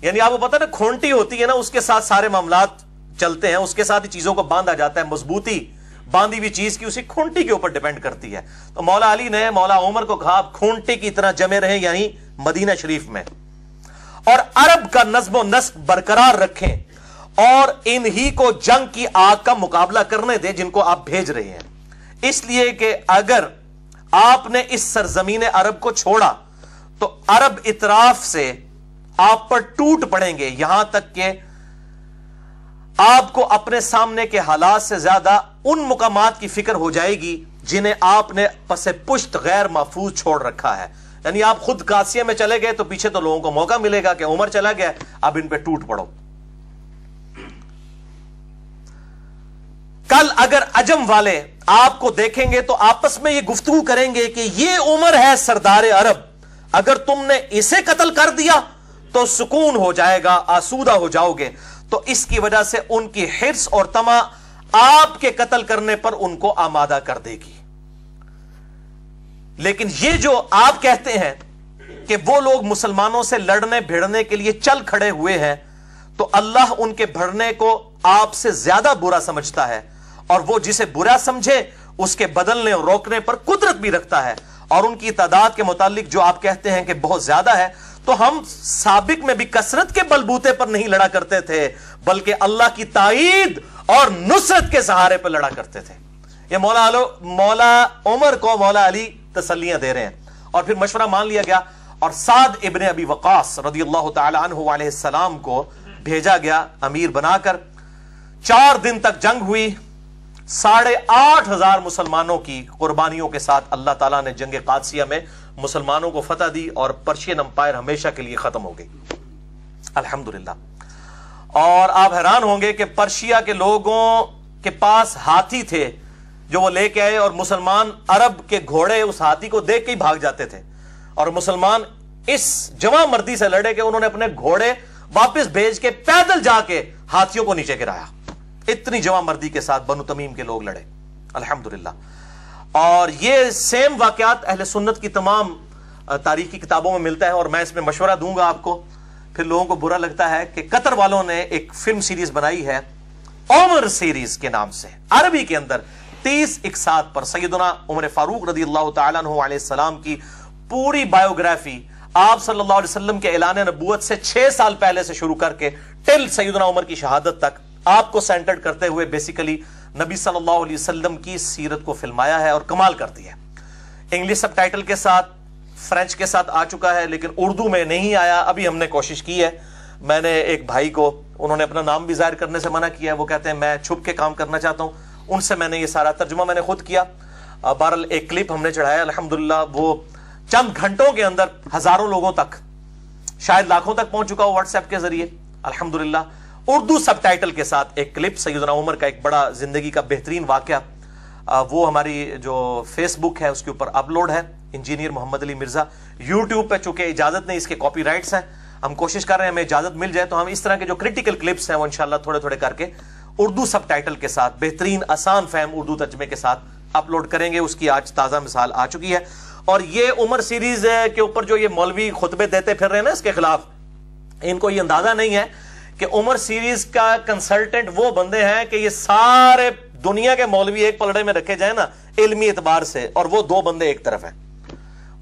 यानी आपको पता ना खूंटी होती है ना, उसके साथ सारे मामलात चलते हैं, उसके साथ ही चीजों को बांधा जाता है। मजबूती बांधी हुई चीज की उसी खूंटी के ऊपर डिपेंड करती है। तो मौला अली ने मौला उमर को कहा खूंटी की तरह जमे रहे यहीं मदीना शरीफ में, और अरब का नज़्म व नस्क बरकरार रखें और इन्हीं को जंग की आग का मुकाबला करने दें जिनको आप भेज रहे हैं। इसलिए कि अगर आपने इस सरजमीन अरब को छोड़ा तो अरब इतराफ से आप पर टूट पड़ेंगे, यहां तक कि आपको अपने सामने के हालात से ज्यादा उन मुकामात की फिक्र हो जाएगी जिन्हें आपने पसे पुश्त गैर महफूज छोड़ रखा है। यानी आप खुद कासिया में चले गए तो पीछे तो लोगों को मौका मिलेगा कि उमर चला गया, अब इन पे टूट पड़ो। कल अगर अजम वाले आपको देखेंगे तो आपस में ये गुफ्तगू करेंगे कि ये उमर है सरदार अरब, अगर तुमने इसे कत्ल कर दिया तो सुकून हो जाएगा, आसूदा हो जाओगे। तो इसकी वजह से उनकी हिर्स और तमा आपके कत्ल करने पर उनको आमादा कर देगी। लेकिन ये जो आप कहते हैं کہ वो लोग मुसलमानों से लड़ने भिड़ने के लिए चल खड़े हुए हैं तो अल्लाह उनके भिड़ने को आपसे ज्यादा बुरा समझता है, और वो जिसे बुरा समझे उसके बदलने और रोकने पर कुदरत भी रखता है। और उनकी तादाद के मुतालिक जो आप कहते हैं कि बहुत ज्यादा है, तो हम साबिक में भी कसरत के बलबूते पर नहीं लड़ा करते थे, बल्कि अल्लाह की ताईद और नुसरत के सहारे पर लड़ा करते थे। ये मौला उमर को मौला अली तसल्लियां दे रहे हैं। और फिर मशवरा मान लिया गया और साद इब्ने अबी वक़ास रदियल्लाहु ताला अन्हु अलैहिस्सलाम को भेजा गया अमीर बनाकर। 4 दिन तक जंग हुई। 8,500 मुसलमानों की कुर्बानियों के साथ अल्लाह ताला ने जंग कादसिया में मुसलमानों को फतह दी और पर्शियन अंपायर हमेशा के लिए खत्म हो गई, अल्हम्दुलिल्लाह। और आप हैरान होंगे कि पर्शिया के लोगों के पास हाथी थे जो वो लेके आए, और मुसलमान अरब के घोड़े उस हाथी को देख के ही भाग जाते थे, और मुसलमान इस जवां मर्दी से लड़े कि उन्होंने अपने घोड़े वापस भेज के पैदल जाके हाथियों को नीचे गिराया। इतनी जवां मर्दी के साथ बनु तमीम के लोग लड़े, अल्हम्दुलिल्लाह। और ये सेम वाकयात अहले सुन्नत की तमाम तारीखी किताबों में मिलता है। और मैं इसमें मशवरा दूंगा आपको। फिर लोगों को बुरा लगता है कि कतर वालों ने एक फिल्म सीरीज बनाई है उमर सीरीज के नाम से, अरबी के अंदर 30 इकसात पर सैयदना उमर फारूक रदियल्लाहु ताला अन्हु अलैहिस्सलाम की पूरी बायोग्राफी आप सल्लल्लाहु अलैहि वसल्लम के ऐलान नबूवत से 6 साल पहले से शुरू करके टिल सैयदना उमर की शहादत तक आपको सेंटर्ड करते हुए बेसिकली नबी सल्लल्लाहु अलैहि वसल्लम की सीरत को फिल्माया है और कमाल कर दिया है। इंग्लिश सबटाइटल के साथ, फ्रेंच के साथ आ चुका है, लेकिन उर्दू में नहीं आया। अभी हमने कोशिश की है। मैंने एक भाई को, उन्होंने अपना नाम भी जाहिर करने से मना किया है, वो कहते हैं मैं छुप के काम करना चाहता हूं, उनसे मैंने ये सारा तर्जुमा मैंने खुद किया। बहरहाल एक क्लिप हमने चढ़ाया, अल्हम्दुलिल्लाह वो चंद घंटों के अंदर हजारों लोगों तक, शायद लाखों तक पहुंच चुका हो व्हाट्सएप के जरिए, अल्हम्दुलिल्लाह। उर्दू सबटाइटल के साथ एक क्लिप सैयदना उमर का एक बड़ा जिंदगी का बेहतरीन वाकया, वो हमारी जो फेसबुक है उसके ऊपर अपलोड है, इंजीनियर मोहम्मद अली मिर्जा। यूट्यूब पे चूंकि इजाजत नहीं, इसके कॉपीराइट्स हैं, हम कोशिश कर रहे हैं हमें इजाजत मिल जाए तो हम इस तरह के जो क्रिटिकल क्लिप्स हैं वो इंशाल्लाह थोड़े थोड़े करके उर्दू सबटाइटल के साथ, बेहतरीन आसान फहम उर्दू तर्जमे के साथ अपलोड करेंगे। उसकी आज ताजा मिसाल आ चुकी है। और ये उमर सीरीज के ऊपर जो ये मौलवी खुतबे देते फिर रहे हैं ना इसके खिलाफ, इनको ये अंदाजा नहीं है कि उमर सीरीज का कंसल्टेंट वो बंदे हैं कि ये सारे दुनिया के मौलवी एक पलड़े में रखे जाए ना इल्मी एतबार से, और वो 2 बंदे एक तरफ हैं।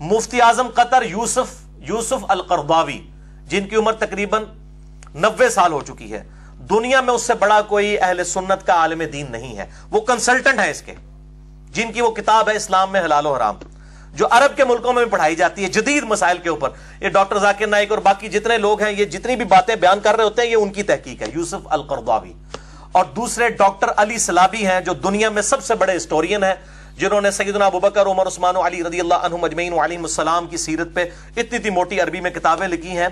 मुफ्ती आजम कतर यूसुफ अल करदावी, जिनकी उम्र तकरीबन 90 साल हो चुकी है, दुनिया में उससे बड़ा कोई अहले सुन्नत का आलिम दीन नहीं है। वो कंसल्टेंट है इसके, जिनकी वो किताब है इस्लाम में हलाल और हराम, जो अरब के मुल्कों में पढ़ाई जाती है जदीद मसाइल के ऊपर। ये डॉक्टर जाकिर नाइक और बाकी जितने लोग हैं, ये जितनी भी बातें बयान कर रहे होते हैं, ये उनकी तहकीक है, यूसुफ अल करदावी। और दूसरे डॉक्टर अली सलाबी हैं, जो दुनिया में सबसे बड़े हिस्टोरियन हैं, जिन्होंने सैयदना अबू बकर, उमर, उस्मान, अली रदियल्लाहु अन्हुम अजमईन व अलैहिमुस्सलाम की सीरत पे इतनी मोटी अरबी में किताबें लिखी हैं,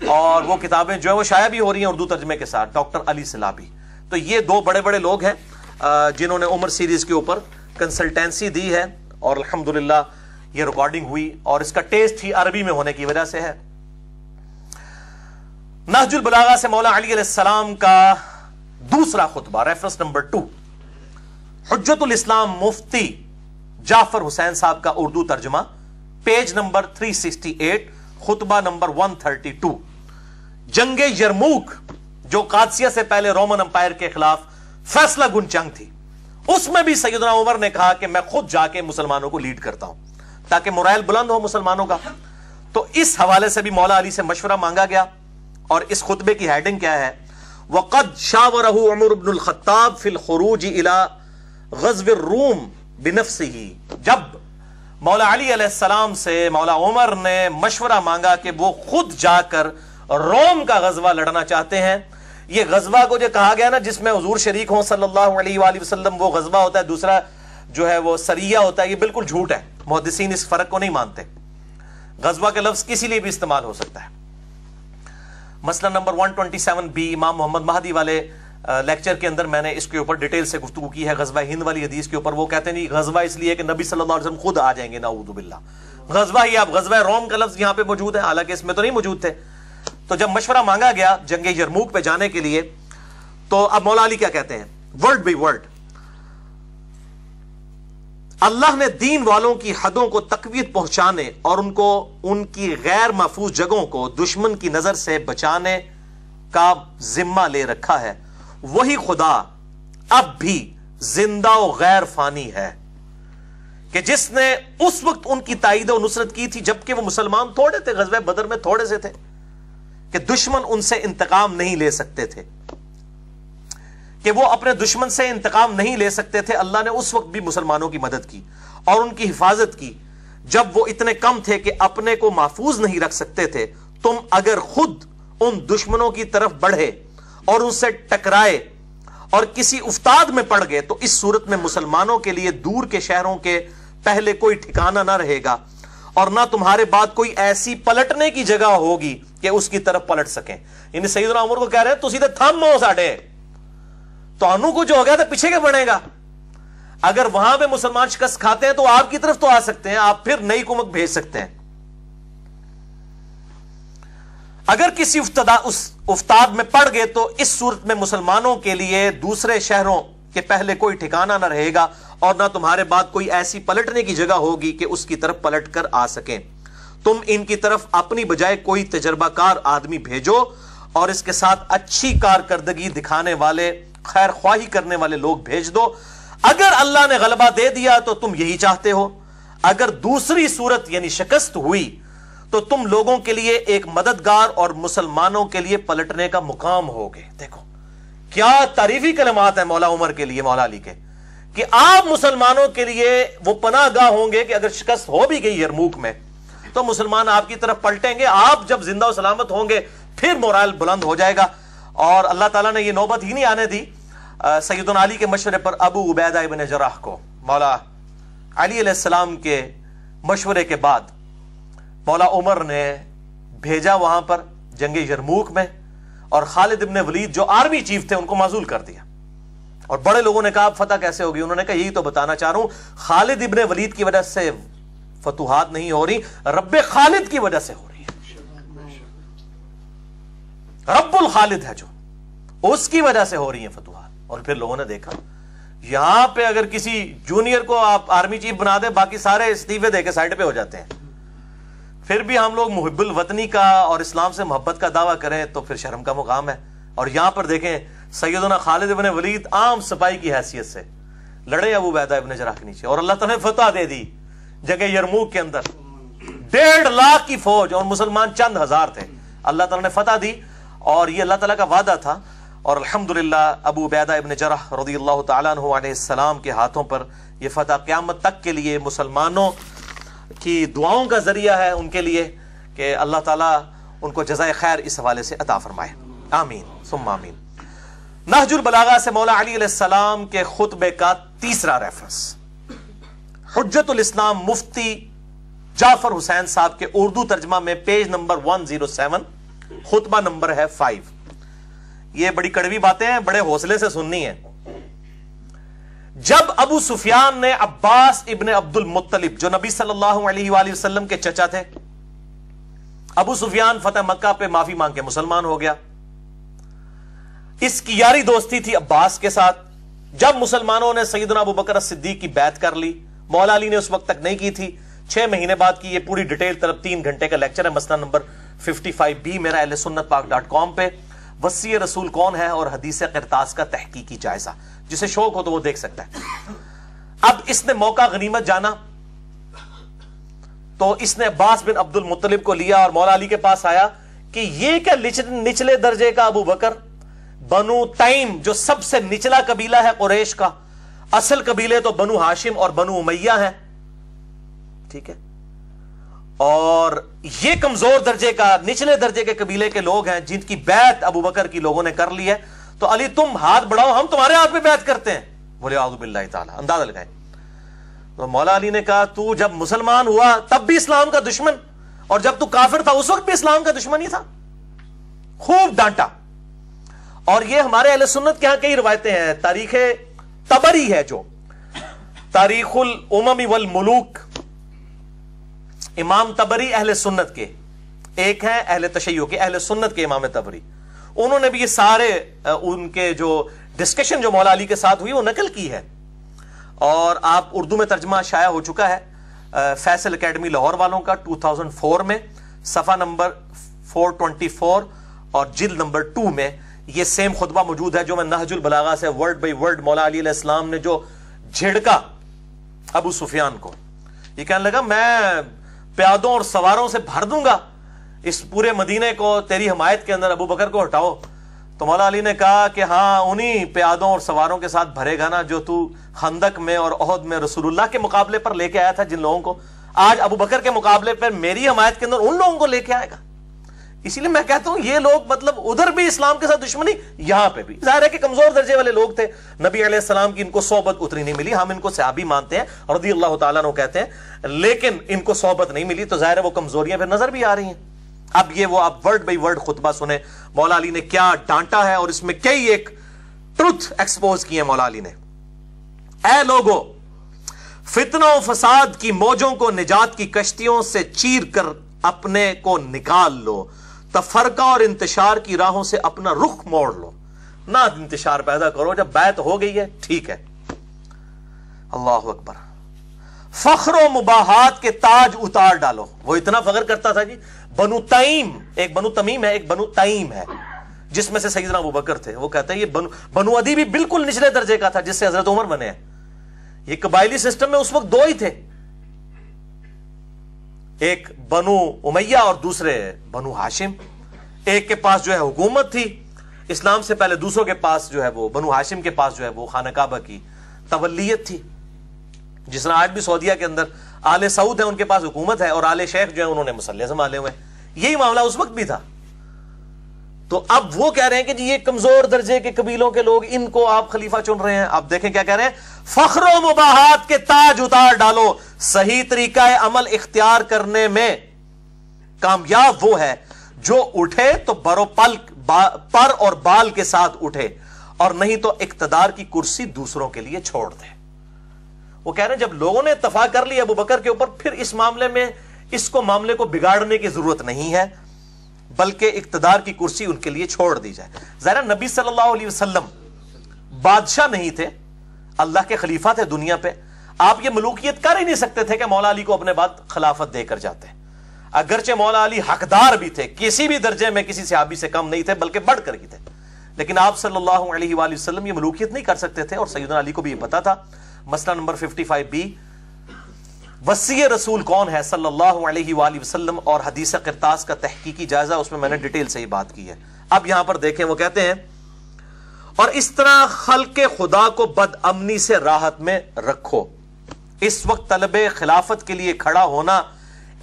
और वो किताबें जो है वो शाया भी हो रही हैं उर्दू तर्जमे के साथ। डॉक्टर अली सलाबी, तो ये 2 बड़े बड़े लोग हैं जिन्होंने उमर सीरीज के ऊपर कंसल्टेंसी दी है, और अल्हम्दुलिल्लाह ये रिकॉर्डिंग हुई, और इसका टेस्ट ही अरबी में होने की वजह से है। नहजुल बलागा से मौला अली अलैहिस्सलाम का दूसरा खुतबा, रेफरेंस नंबर 2, हुज्जतुल इस्लाम मुफ्ती जाफर हुसैन साहब का उर्दू तर्जुमा, पेज नंबर 368, खुतबा नंबर 132। जंगे यरमूक, जो कादसिया से पहले रोमन अंपायर के खिलाफ फैसला गुन जंग थी, उसमें भी सैयदना उमर ने कहा कि मैं खुद जाके मुसलमानों को लीड करता हूं ताकि मोरल बुलंद हो मुसलमानों का। तो इस हवाले से भी मौला अली से मशवरा मांगा गया, और इस खुतबे की हेडिंग क्या है? वक़द शावरहु उमर इब्नुल खत्ताब फिल खुरूज इला ग़ज़विर रूम बिनफ्सिही। जब मौला अली अलैहिस्सलाम से मौला उमर ने मशवरा मांगा कि वो खुद जाकर रोम का गजवा लड़ना चाहते हैं। ये गजवा को जो कहा गया ना, जिसमें हुजूर शरीक हो सल्लल्लाहु अलैहि वसल्लम, वो गजवा होता है, दूसरा जो है वो सरिया होता है। ये बिल्कुल झूठ है, मुहद्दिसीन इस फर्क को नहीं मानते। गजवा के लफ्ज किसी लिए भी इस्तेमाल हो सकता है। मसला नंबर 127B इमाम मोहम्मद महदी वाले लेक्चर के अंदर मैंने इसके ऊपर डिटेल से गुफ्तगू की है, गजवा हिंद वाली हदीस के ऊपर। वो कहते हैं नहीं, गजवा इसलिए कि नबी सल्लल्लाहु अलैहि वसल्लम खुद आ जाएंगे, नाऊज़ु बिल्लाह। गजवा ही, आप गजवा रोम का लफ्ज यहां पे मौजूद है, हालांकि इसमें तो नहीं मौजूद थे। तो जब मशवरा मांगा गया जंगे यरमूक पे जाने के लिए, तो अब मौला अली क्या कहते हैं वर्ड बाई वर्ड? اللہ نے دین والوں کی حدوں کو تقویت پہنچانے اور ان کو ان کی غیر محفوظ جگہوں کو دشمن کی نظر سے بچانے کا ذمہ لے رکھا ہے۔ وہی خدا اب بھی زندہ و غیر فانی ہے کہ جس نے اس وقت ان کی تائید و نصرت کی تھی جبکہ وہ مسلمان تھوڑے تھے، غزوہ بدر میں تھوڑے سے تھے کہ دشمن ان سے انتقام نہیں لے سکتے تھے، کہ وہ اپنے دشمن سے انتقام نہیں لے سکتے تھے۔ اللہ نے اس وقت بھی مسلمانوں کی مدد کی اور ان کی حفاظت کی جب وہ اتنے کم تھے کہ اپنے کو محفوظ نہیں رکھ سکتے تھے۔ تم اگر خود ان دشمنوں کی طرف بڑھے اور ان سے ٹکرائے اور کسی افتاد میں پڑ گئے تو اس صورت میں مسلمانوں کے لیے دور کے شہروں کے پہلے کوئی ٹھکانہ نہ رہے گا اور نہ تمہارے بعد کوئی ایسی پلٹنے کی جگہ ہوگی کہ اس کی طرف پلٹ سکیں۔ یعنی سیدنا عمر کو کہہ رہے ہیں تو سیدھے تھم ہو ساڑھے تو انو کو جو ہو گیا تھا پیچھے کے بڑھے گا۔ اگر وہاں پہ مسلمان شکست کھاتے ہیں تو آپ کی طرف تو آ سکتے ہیں، آپ پھر نئی کمک بھیج سکتے ہیں۔ اگر کسی افتاد میں پڑ گئے تو اس صورت میں مسلمانوں کے لیے دوسرے شہروں کے پہلے کوئی ٹھکانہ نہ رہے گا اور نہ تمہارے بعد کوئی ایسی پلٹنے کی جگہ ہوگی کہ اس کی طرف پلٹ کر آ سکیں۔ تم ان کی طرف اپنی بجائے کوئی تجربہ کار آدمی بھیجو اور اس کے ساتھ اچھی کارکردگی دکھانے والے، خیر خواہی کرنے والے لوگ بھیج دو۔ اگر اللہ نے غلبہ دے دیا تو تم یہی چاہتے ہو، اگر دوسری صورت یعنی شکست ہوئی تو تم لوگوں کے لیے ایک مددگار اور مسلمانوں کے لیے پلٹنے کا مقام ہوگے۔ دیکھو کیا تعریفی کلمات ہیں مولا عمر کے لیے، مولا علی کے، کہ آپ مسلمانوں کے لیے وہ پناہ گاہ ہوں گے کہ اگر شکست ہو بھی گئی یرموک میں تو مسلمان آپ کی طرف پلٹیں گے، آپ جب زندہ و سلامت ہوں گے پھر مورال بلند ہو جائے گا۔ اور اللہ تعالیٰ نے یہ نوبت ہی نہیں آنے دی سیدنا علی کے مشورے پر ابو عبیدہ ابن جراح کو، مولا علی علیہ السلام کے مشورے کے بعد مولا عمر نے بھیجا وہاں پر جنگ یرموک میں، اور خالد ابن ولید جو آرمی چیف تھے ان کو معزول کر دیا۔ اور بڑے لوگوں نے کہا فتح کیسے ہوگی؟ انہوں نے کہا یہی تو بتانا چاہ رہا ہوں، خالد ابن ولید کی وجہ سے فتوحات نہیں ہو رہی، رب خالد کی وجہ سے ہو رہی ہے۔ رب الخالد ہے جو، اس کی وجہ سے ہو رہی ہیں فتوحات۔ اور پھر لوگوں نے دیکھا یہاں پہ اگر کسی جونیئر کو آپ آرمی چیف بنا دیں باقی سارے استعفے دے کے سائڈ پہ ہو جاتے ہیں، پھر بھی ہم لوگ محب الوطنی کا اور اسلام سے محبت کا دعویٰ کریں تو پھر شرم کا مقام ہے۔ اور یہاں پر دیکھیں سیدنا خالد ابن ولید عام سپاہی کی حیثیت سے لڑے ابو عبیدہ ابن جراح کے نیچے، اور اللہ تعالیٰ نے فتح دے دی جگہ یرموک کے اندر 1.5 لاکھ کی فوج اور مسلمان چند ہزار تھے، اللہ تعالیٰ نے فتح دی۔ اور یہ اللہ تعالیٰ کا وعدہ تھا، اور الحمدللہ ابو عبیدہ ابن جراح رضی اللہ تعالیٰ عنہ علیہ السلام کے ہاتھوں پر یہ فتح قیامت تک کے لیے مسلمانوں کی دعاؤں کا ذریعہ ہے ان کے لیے کہ اللہ تعالیٰ ان کو جزائے خیر اس حوالے سے عطا فرمائے، آمین ثم آمین۔ نہج البلاغہ سے مولا علی علیہ السلام کے خطبے کا تیسرا ریفرنس، حجت الاسلام مفتی جعفر حسین صاحب کے اردو ترجمہ میں پیج نمبر 107، خطبہ نمبر ہے 5۔ یہ بڑی کڑوی باتیں ہیں، بڑے حوصلے سے سننی ہیں۔ جب ابو سفیان نے عباس ابن عبد المطلب جو نبی صلی اللہ علیہ وآلہ وسلم کے چچا تھے، ابو سفیان فتح مکہ پہ معافی مانگ کے مسلمان ہو گیا، اس کی یاری دوستی تھی عباس کے ساتھ۔ جب مسلمانوں نے سیدنا ابو بکر صدیق کی بیعت کر لی، مولا علی نے اس وقت تک نہیں کی تھی، 6 مہینے بعد کی، یہ پوری ڈیٹیل طرف 3 گھنٹے کا لیکچر ہے، مسئلہ نمبر 55B میرا اہل سنت پاک .com پہ، وصی رسول کون ہے اور حدیث قرطاس کا تحقیقی جائزہ، جسے شوق ہو تو وہ دیکھ سکتا ہے۔ اب اس نے موقع غنیمت جانا تو اس نے عباس بن عبد المطلب کو لیا اور مولا علی کے پاس آیا کہ یہ کیا نچلے درجے کا ابو بکر، بنو تیم جو سب سے نچلا قبیلہ ہے قریش کا، اصل قبیلے تو بنو ہاشم اور بنو امیہ ہیں، ٹھیک ہے، اور یہ کمزور درجے کا نچلے درجے کے قبیلے کے لوگ ہیں جن کی بیعت ابو بکر کی لوگوں نے کر لی ہے، تو علی تم ہاتھ بڑھاؤ ہم تمہارے ہاتھ پہ بیعت کرتے ہیں۔ بولے اعوذ باللہ تعالی، اندازہ لگائیں۔ تو مولا علی نے کہا تو جب مسلمان ہوا تب بھی اسلام کا دشمن، اور جب تو کافر تھا اس وقت بھی اسلام کا دشمن ہی تھا، خوب ڈانٹا۔ اور یہ ہمارے اہل سنت کے ہاں کئی روایتیں ہیں، تاریخ طبری ہے جو تاریخ الامم والملوک، امام طبری اہل سنت کے ایک ہیں، اہل تشیع کے، اہل سنت کے امام طبری، انہوں نے بھی یہ سارے ان کے جو ڈسکشن جو مولا علی کے ساتھ ہوئی وہ نقل کی ہے۔ اور آپ اردو میں ترجمہ شائع ہو چکا ہے فیصل اکیڈمی لاہور والوں کا 2004 میں، صفحہ نمبر 424 اور جلد نمبر 2 میں یہ سیم خطبہ موجود ہے جو میں نہج البلاغہ سے ورڈ بائی ورڈ مولا علی علیہ السلام نے جو جھڑکا ابو سفیان کو، یہ کہنے لگا میں پیادوں اور سواروں سے بھر دوں گا اس پورے مدینے کو، تیری حمایت کے اندر ابو بکر کو ہٹاؤ. تو مولا علی نے کہا کہ ہاں انہی پیادوں اور سواروں کے ساتھ بھرے گا نا جو تو خندق میں اور احد میں رسول اللہ کے مقابلے پر لے کے آیا تھا جن لوگوں کو، آج ابو بکر کے مقابلے پر میری حمایت کے اندر ان لوگوں کو لے کے آئے گا. اسی لیے میں کہتا ہوں یہ لوگ مطلب ادھر بھی اسلام کے ساتھ دشمنی، یہاں پہ بھی ظاہر ہے کہ کمزور درجے والے لوگ تھے، نبی علیہ السلام کی ان کو صحبت اتنی نہیں ملی. ہم ان کو صحابی مانتے ہیں رضی اللہ تعالیٰ عنہ کہتے ہیں، لیکن ان کو صحبت نہیں ملی تو ظاہر ہے وہ کمزوریاں پھر نظر بھی آ رہی ہیں. اب یہ وہ آپ ورڈ بائی ورڈ خطبہ سنیں مولا علی نے کیا ڈانٹا ہے، اور اس میں کئی ایک ٹروتھ ایکسپوز کیے مولا علی نے. اے لوگو، فتنہ و فساد کی موجوں کو نجات کی کشتیوں سے چیر کر اپنے کو نکال لو، تفرقہ اور انتشار کی راہوں سے اپنا رخ موڑ لو. نہ انتشار پیدا کرو، جب بیعت ہو گئی ہے ٹھیک ہے. اللہ اکبر. فخر و مباحات کے تاج اتار ڈالو. وہ اتنا فخر کرتا تھا جی، بنو تیم، ایک بنو تمیم ہے ایک بنو تیم ہے جس میں سے سیدنا ابو بکر تھے. وہ کہتے ہیں یہ بنو عدی بھی بالکل نچلے درجے کا تھا جس سے حضرت عمر بنے ہیں. یہ قبائلی سسٹم میں اس وقت دو ہی تھے، ایک بنو امیہ اور دوسرے بنو ہاشم. ایک کے پاس جو ہے حکومت تھی اسلام سے پہلے، دوسروں کے پاس جو ہے وہ بنو ہاشم کے پاس جو ہے وہ خانہ کعبہ کی تولیت تھی. جس طرح آج بھی سعودیہ کے اندر آل سعود ہے، ان کے پاس حکومت ہے، اور آل شیخ جو ہے انہوں نے مسلح سنبھالے ہوئے. یہی معاملہ اس وقت بھی تھا. تو اب وہ کہہ رہے ہیں کہ جی یہ کمزور درجے کے قبیلوں کے لوگ، ان کو آپ خلیفہ چن رہے ہیں. اب دیکھیں کیا کہہ رہے ہیں، فخر و مباحات کے تاج اتار ڈالو. صحیح طریقہ عمل اختیار کرنے میں کامیاب وہ ہے جو اٹھے تو برو پر اور بال کے ساتھ اٹھے، اور نہیں تو اقتدار کی کرسی دوسروں کے لیے چھوڑ دے. وہ کہہ رہے ہیں جب لوگوں نے اتفاق کر لیا ابو بکر کے اوپر، پھر اس معاملے میں اس کو معاملے کو بگاڑنے کی ضرورت نہیں ہے، بلکہ اقتدار کی کرسی ان کے لیے چھوڑ دی جائے. ظاہر نبی صلی اللہ علیہ وسلم بادشاہ نہیں تھے، اللہ کے خلیفہ تھے دنیا پہ. آپ یہ ملوکیت کر ہی نہیں سکتے تھے کہ مولا علی کو اپنے بعد خلافت دے کر جاتے. اگرچہ مولا علی حقدار بھی تھے، کسی بھی درجے میں کسی صحابی سے کم نہیں تھے بلکہ بڑھ کر ہی تھے، لیکن آپ صلی اللہ علیہ وآلہ وسلم یہ ملوکیت نہیں کر سکتے تھے. اور سیدنا علی کو بھی یہ پتا تھا. مسئلہ نمبر 55B، وصی رسول کون ہے صلی اللہ علیہ وآلہ وسلم اور حدیث قرطاس کا تحقیقی جائزہ، اس میں نے ڈیٹیل سے ہی بات کی ہے. اب یہاں پر دیکھیں وہ کہتے ہیں، اور اس طرح خلق خدا کو بد امنی سے راحت میں رکھو. اس وقت طلب خلافت کے لیے کھڑا ہونا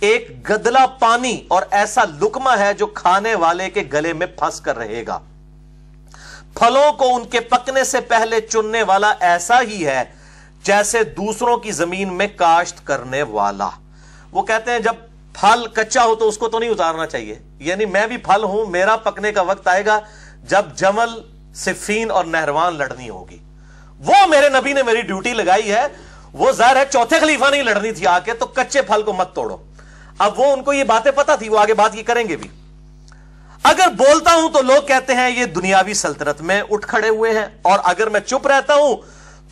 ایک گدلا پانی اور ایسا لقمہ ہے جو کھانے والے کے گلے میں پھنس کر رہے گا. پھلوں کو ان کے پکنے سے پہلے چننے والا ایسا ہی ہے جیسے دوسروں کی زمین میں کاشت کرنے والا. وہ کہتے ہیں جب پھل کچا ہو تو اس کو تو نہیں اتارنا چاہیے، یعنی میں بھی پھل ہوں، میرا پکنے کا وقت آئے گا جب جمل، صفین اور نہروان لڑنی ہوگی. وہ میرے نبی نے میری ڈیوٹی لگائی ہے. وہ ظاہر ہے چوتھے خلیفہ نہیں لڑنی تھی آ کے، تو کچے پھل کو مت توڑو. اب وہ ان کو یہ باتیں پتا تھی، وہ آگے بات یہ کریں گے بھی. اگر بولتا ہوں تو لوگ کہتے ہیں یہ دنیاوی سلطنت میں اٹھ کھڑے ہوئے ہیں، اور اگر میں چپ رہتا ہوں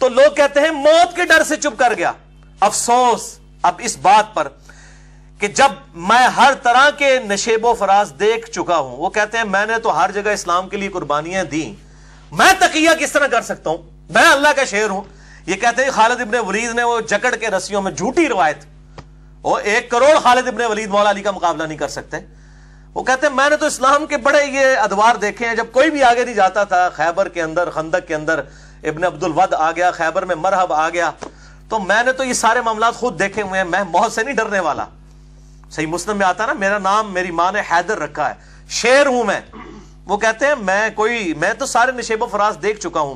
تو لوگ کہتے ہیں موت کے ڈر سے چپ کر گیا. افسوس اب اس بات پر کہ جب میں ہر طرح کے نشیب و فراز دیکھ چکا ہوں. وہ کہتے ہیں میں نے تو ہر جگہ اسلام کے لیے قربانیاں دی، میں تقیہ کس طرح کر سکتا ہوں، میں اللہ کا شیر ہوں. یہ کہتے ہیں خالد ابن ولید نے وہ جکڑ کے رسیوں میں، جھوٹی روایت، وہ 1 کروڑ خالد ابن ولید مولا علی کا مقابلہ نہیں کر سکتے. وہ کہتے ہیں میں نے تو اسلام کے بڑے یہ ادوار دیکھے ہیں، جب کوئی بھی آگے نہیں جاتا تھا، خیبر کے اندر، خندق کے اندر ابن عبد الود آ گیا، خیبر میں مرحب آ گیا، تو میں نے تو یہ سارے معاملات خود دیکھے ہوئے ہیں، میں موت سے نہیں ڈرنے والا. صحیح مسلم میں آتا نا، میرا نام میری ماں نے حیدر رکھا ہے، شیر ہوں میں. وہ کہتے ہیں میں تو سارے نشیب و فراز دیکھ چکا ہوں.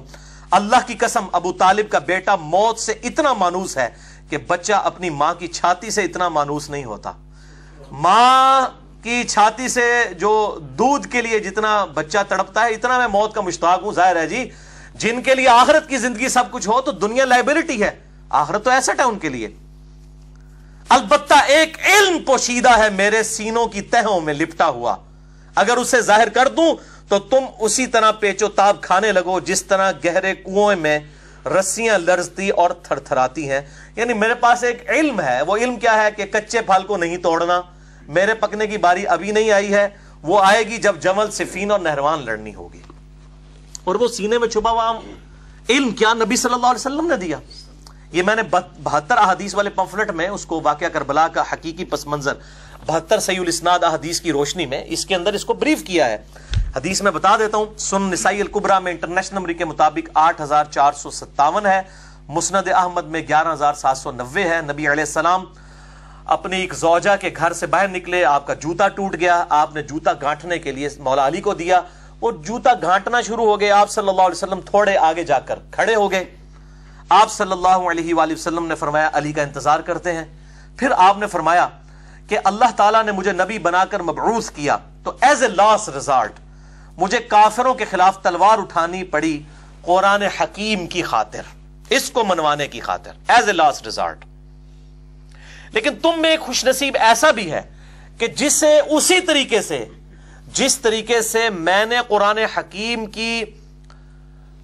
اللہ کی قسم ابو طالب کا بیٹا موت سے اتنا مانوس ہے کہ بچہ اپنی ماں کی چھاتی سے اتنا مانوس نہیں ہوتا. ماں کی چھاتی سے جو دودھ کے لیے جتنا بچہ تڑپتا ہے، اتنا میں موت کا مشتاق ہوں. ظاہر ہے جی، جن کے لیے آخرت کی زندگی سب کچھ ہو تو دنیا لائبلٹی ہے، آخرت تو ایسٹ ہے ان کے لیے. البتہ ایک علم پوشیدہ ہے میرے سینوں کی تہوں میں لپٹا ہوا، اگر اسے ظاہر کر دوں تو تم اسی طرح پیچو تاب کھانے لگو جس طرح گہرے کنویں میں رسیاں لرزتی اور تھر تھراتی ہیں. یعنی میرے پاس ایک علم ہے. وہ علم کیا ہے کہ کچے پھل کو نہیں توڑنا. میرے پکنے کی باری ابھی نہیں آئی ہے, وہ آئے گی جب جمل, صفین اور نہروان لڑنی ہوگی. اور وہ سینے میں چھپا ہوا علم کیا نبی صلی اللہ علیہ وسلم نے دیا. یہ میں نے 72 احادیث والے پمفلٹ میں اس کو واقعہ کربلا کا حقیقی پس منظر 72 صحیح الاسناد احادیث کی روشنی میں اس کے اندر اس کو بریف کیا ہے. حدیث میں بتا دیتا ہوں. سنن نسائی الکبریٰ میں انٹرنیشنل نمبر کے مطابق 8457 ہے. مسند احمد میں 11790 ہے. نبی علیہ السلام اپنی ایک زوجہ کے گھر سے باہر نکلے, آپ کا جوتا ٹوٹ گیا, آپ نے جوتا گانٹھنے کے لیے مولا علی کو دیا. وہ جوتا گانٹنا شروع ہو گئے. آپ صلی اللہ علیہ وسلم تھوڑے آگے جا کر کھڑے ہو گئے. آپ صلی اللہ علیہ وآلہ وسلم نے فرمایا علی کا انتظار کرتے ہیں. پھر آپ نے فرمایا کہ اللہ تعالیٰ نے مجھے نبی بنا کر مبعوث کیا تو ایز اے لاسٹ ریزارٹ مجھے کافروں کے خلاف تلوار اٹھانی پڑی قرآن حکیم کی خاطر, اس کو منوانے کی خاطر, ایز اے لاسٹ ریزارٹ. لیکن تم میں ایک خوش نصیب ایسا بھی ہے کہ جسے اسی طریقے سے جس طریقے سے میں نے قرآن حکیم کی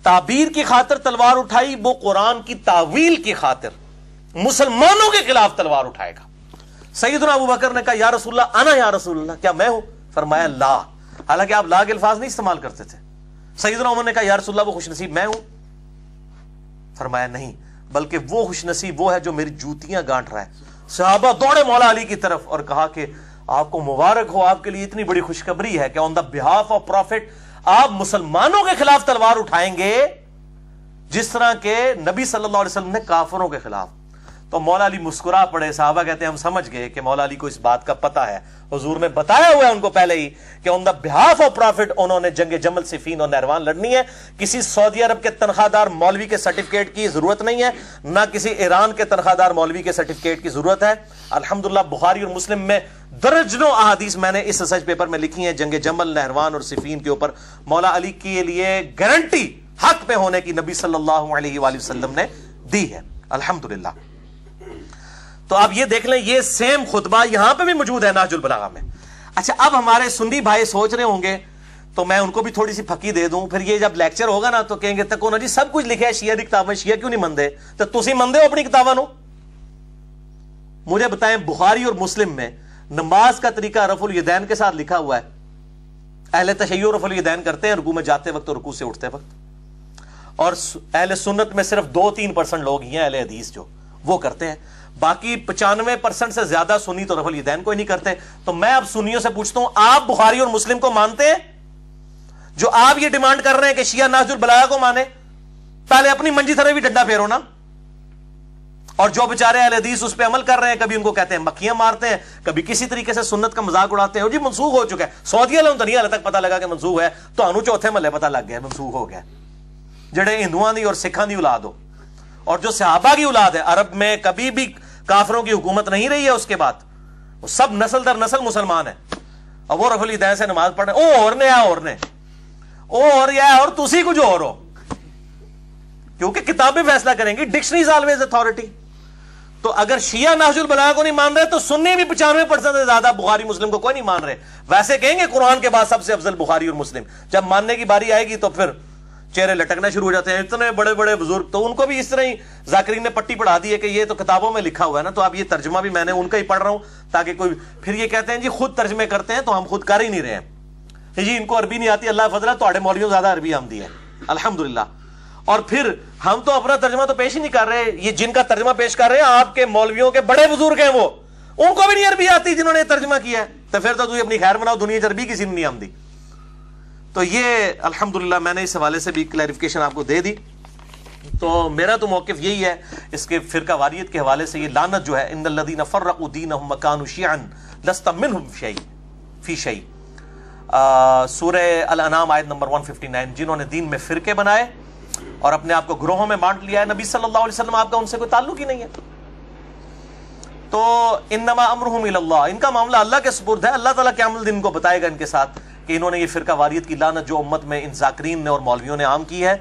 تعبیر کی خاطر تلوار اٹھائی, وہ قرآن کی تعویل کی خاطر مسلمانوں کے خلاف تلوار اٹھائے گا. سیدنا ابو بکر نے کہا یا رسول اللہ انا یا رسول اللہ, کیا میں ہوں؟ فرمایا لا. حالانکہ آپ لا کے الفاظ نہیں استعمال کرتے تھے. سیدنا عمر نے کہا یا رسول اللہ وہ خوش نصیب میں ہوں؟ فرمایا نہیں, بلکہ وہ خوش نصیب وہ ہے جو میری جوتیاں گانٹ رہا ہے. صحابہ دوڑے مولا علی کی طرف اور کہا کہ آپ کو مبارک ہو, آپ کے لیے اتنی بڑی خوشخبری ہے کہ آن دا بہاف آف پروفٹ آپ مسلمانوں کے خلاف تلوار اٹھائیں گے جس طرح کہ نبی صلی اللہ علیہ وسلم نے کافروں کے خلاف. تو مولا علی مسکرا پڑے. صحابہ کہتے ہیں ہم سمجھ گئے کہ مولا علی کو اس بات کا پتہ ہے, حضور نے بتایا ہوا ہے ان کو پہلے ہی کہ آن دا بہاف آف پروفٹ انہوں نے جنگ جمل, صفین اور نہروان لڑنی ہے. کسی سعودی عرب کے تنخواہ دار مولوی کے سرٹیفکیٹ کی ضرورت نہیں ہے, نہ کسی ایران کے تنخواہ دار مولوی کے سرٹیفکیٹ کی ضرورت ہے. الحمدللہ بخاری اور مسلم میں درجنوں احادیث میں نے اس ریسرچ پیپر میں لکھی ہیں جنگ جمل, نہروان اور صفین کے اوپر مولا علی کے لیے گارنٹی حق پہ ہونے کی نبی صلی اللہ علیہ وآلہ وسلم نے دی ہے. الحمدللہ. تو آپ یہ دیکھ لیں, یہ سیم خطبہ یہاں پہ بھی موجود ہے نہج البلاغہ میں. اچھا, اب ہمارے سنی بھائی سوچ رہے ہوں گے تو میں ان کو بھی تھوڑی سی پھکی دے دوں, پھر یہ جب لیکچر ہوگا نا تو کہیں گے تکو نا جی سب کچھ لکھا ہے شیعہ دی کتابیں, شیعہ کیوں نہیں مندے؟ تو تسی مندے ہو اپنی کتاباں نو؟ مجھے بتائیں بخاری اور مسلم میں نماز کا طریقہ رفع الیدین کے ساتھ لکھا ہوا ہے. اہل تشیع رفع الیدین کرتے ہیں رکوع میں جاتے وقت اور رکوع سے اٹھتے وقت, اور اہل سنت میں صرف 2-3% لوگ ہی ہیں اہل حدیث جو وہ کرتے ہیں. باقی 95% سے زیادہ سنی تو رفع الیدین کوئی نہیں کرتے. تو میں اب سنیوں سے پوچھتا ہوں, آپ بخاری اور مسلم کو مانتے ہیں جو آپ یہ ڈیمانڈ کر رہے ہیں کہ شیعہ نہج البلاغہ کو مانے؟ پہلے اپنی منجی تھرے بھی ڈنڈا پھیرو نا. اور جو بیچارے اہل حدیث اس پہ عمل کر رہے ہیں, کبھی ان کو کہتے ہیں مکھیاں مارتے ہیں, کبھی کسی طریقے سے سنت کا مذاق اڑاتے ہیں. اور جی منسوخ ہو چکا ہے, سعودی عالم تو نہیں حال تک پتہ لگا کہ منسوخ ہے, تو انو چوتھے محلے پتہ لگ گیا منسوخ ہو گیا. جڑے ہندوؤں دی اور سکھاں دی اولاد ہو, اور جو صحابہ کی اولاد ہے, عرب میں کبھی بھی کافروں کی حکومت نہیں رہی ہے اس کے بعد, وہ سب نسل در نسل مسلمان ہیں, اور وہ رفع الیدین سے نماز پڑھ رہے ہیں. او اور نے اور نے او اور یا اور تسی کچھ اور ہو, کیونکہ کتابیں فیصلہ کریں گی, ڈکشنری از آلویز اتھارٹی. تو اگر شیعہ نہج البلاغہ کو نہیں مان رہے تو سنی بھی 95% سے زیادہ بخاری مسلم کو کوئی نہیں مان رہے. ویسے کہیں گے قرآن کے بعد سب سے افضل بخاری اور مسلم, جب ماننے کی باری آئے گی تو پھر چہرے لٹکنے شروع ہو جاتے ہیں. اتنے بڑے بڑے بزرگ, تو ان کو بھی اس طرح ہی ذاکرین نے پٹی پڑھا دی ہے کہ یہ تو کتابوں میں لکھا ہوا ہے نا, تو اب یہ ترجمہ بھی میں نے ان کا ہی پڑھ رہا ہوں تاکہ کوئی پھر یہ کہتے ہیں جی خود ترجمے کرتے ہیں, تو ہم خود کر ہی نہیں رہے ہیں جی, ان کو عربی نہیں آتی, اللہ فضل ہے تو مولویوں زیادہ عربی آمدی ہے الحمدللہ. اور پھر ہم تو اپنا ترجمہ تو پیش ہی نہیں کر رہے, یہ جن کا ترجمہ پیش کر رہے ہیں آپ کے مولویوں کے بڑے بزرگ ہیں, وہ ان کو بھی نہیں عربی آتی جنہوں نے ترجمہ کیا ہے. تو پھر تو اپنی خیر بناؤ, دنیا کی عربی کسی نے نہیں آمدی. تو یہ الحمدللہ میں نے اس حوالے سے بھی کلیریفیکیشن آپ کو دے دی. تو میرا تو موقف یہی ہے اس کے فرقہ واریت کے حوالے سے, یہ لعنت جو ہے ان الذین فرقوا دینہم وکانوا شیعا لست منہم فی شیء, سورہ الانعام آیت نمبر 159, جنہوں نے دین میں فرقے بنائے اور اپنے آپ کو گروہوں میں بانٹ لیا ہے, نبی صلی اللہ علیہ وسلم آپ کا ان سے کوئی تعلق ہی نہیں ہے. تو انما امرہم الی اللہ, ان کا معاملہ اللہ کے سپرد ہے. اللہ تعالیٰ قیامت الدین کو بتائے گا ان کے ساتھ کہ انہوں نے یہ فرقہ واریت کی لعنت جو امت میں ان ذاکرین نے اور مولویوں نے عام کی ہے,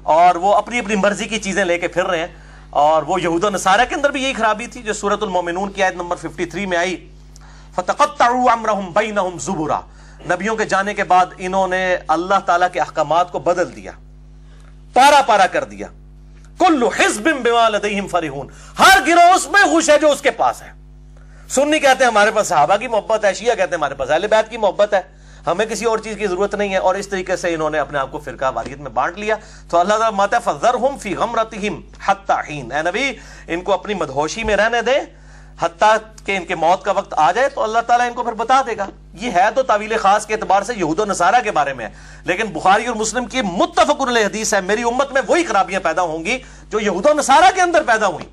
اور وہ اپنی اپنی مرضی کی چیزیں لے کے پھر رہے ہیں. اور وہ یہود و نصارہ کے اندر بھی یہی خرابی تھی جو سورۃ المومنون کی آیت نمبر 53 میں آئی, فَتَقَطَّعُوا أَمْرَهُمْ بَيْنَهُمْ زُبُرًا. نبیوں کے جانے کے بعد انہوں نے اللہ تعالیٰ کے احکامات کو بدل دیا, پارا پارا کر دیا. कुल्लु हिज़्बिन बिमा लदैहिम फरिहून, हर गिरोह उसमें खुश है जो उसके पास है। सुन्नी कहते हैं हमारे पास सहाबा की मोहब्बत है, शिया कहते हैं हमारे पास अहले बैत की मोहब्बत है, हमें किसी और चीज की जरूरत नहीं है। और इस तरीके से इन्होंने अपने आप को फिरका वारियत में बांट लिया। तो अल्लाह ताला माता फज़रहुम फी गमरतिहिम हत्ता हीन, ए नबी इनको अपनी मदहोशी में रहने दे हत्ता कि इनके मौत का वक्त आ जाए, तो अल्लाह ताला इनको फिर बता देगा। ये है तो तावील खास के एतबार से यहूद और नसारा के बारे में है, लेकिन बुखारी और मुस्लिम की मुत्तफ़क़ुन अलैह हदीस है, मेरी उम्मत में वही खराबियां पैदा होंगी जो यहूद और नसारा के अंदर पैदा हुई।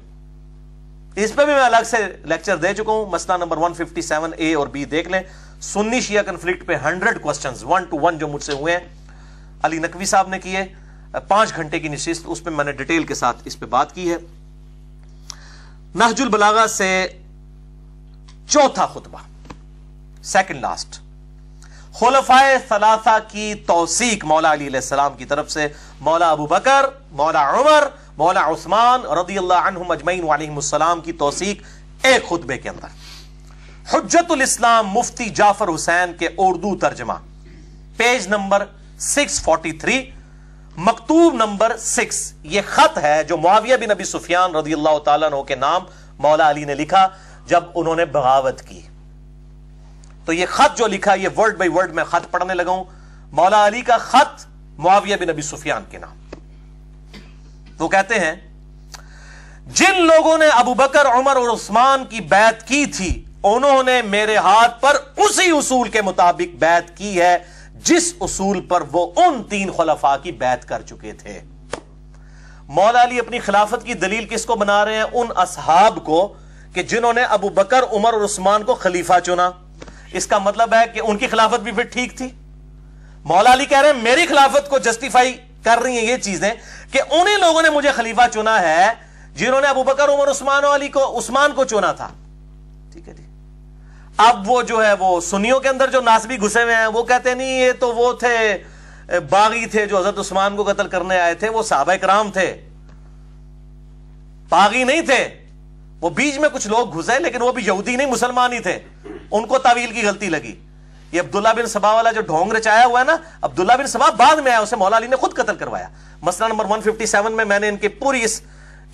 इस पर भी मैं अलग से लेक्चर दे चुका हूं, मसला नंबर 157A और B देख लें। सुन्नी शिया कन्फ्लिक्ट पे 100 क्वेश्चंस 1 to 1 जो मुझसे हुए हैं, अली नकवी साहब ने किए, 5 घंटे की नशिस्त, उस पर मैंने डिटेल के साथ इस पे बात की है। नहजुल बलागा से चौथा खुतबा, सेकंड लास्ट, खुलफाए सलासा की तौसीक मौला अली अलैहिस्सलाम की तरफ से मौला अबू बकर, मौला उमर, मौला उस्मान रज़ियल्लाहु अन्हुम अजमईन व अलैहिमुस्सलाम की तौसीक एक खुतबे के अंदर। हुज्जतुल इस्लाम मुफ्ती जाफर हुसैन के उर्दू तर्जमा, पेज नंबर 643, मकतूब नंबर 6। यह खत है जो मुआविया बिन अबी सुफियान रज़ियल्लाहु ताला अन्हु के नाम मौला अली ने लिखा जब उन्होंने बगावत की। तो यह खत जो लिखा, यह वर्ड बाई वर्ड मैं खत पढ़ने लगा हूं, मौला अली का खत मुआविया बिन अबी सुफियान के नाम। वो कहते हैं, जिन लोगों ने अबू बकर, उमर और उस्मान की बैत की थी, उन्होंने मेरे हाथ पर उसी उसूल के मुताबिक बैत की है जिस उसूल पर वो उन 3 खुलफा की बैत कर चुके थे। मौला अली अपनी खिलाफत की दलील किसको बना रहे हैं? उन असहाब को कि जिन्होंने अबू बकर, उमर और उस्मान को खलीफा चुना। इसका मतलब है कि उनकी खिलाफत भी फिर ठीक थी। मौला अली कह रहे हैं मेरी खिलाफत को जस्टिफाई कर रही हैं ये चीजें कि उन्हीं लोगों ने मुझे खलीफा चुना है जिन्होंने अबू बकर, उमर, उस्मान को चुना था। ठीक है जी। अब वो जो है वो सुन्नियों के अंदर जो नासबी घुसे हुए हैं वो कहते नहीं ये तो वो थे बागी थे जो हजरत उस्मान को कत्ल करने आए थे, वो सहाबा इकराम थे, बागी नहीं थे। वो बीच में कुछ लोग घुसे लेकिन वो भी यहूदी नहीं मुसलमान ही थे, उनको तावील की गलती लगी। ये अब्दुल्ला बिन सबा वाला जो ढोंग रचाया हुआ है ना, अब्दुल्ला बिन सबा बाद में आया, उसे मौला अली ने खुद कत्ल करवाया। मसला नंबर 157 में मैंने इनकी पूरी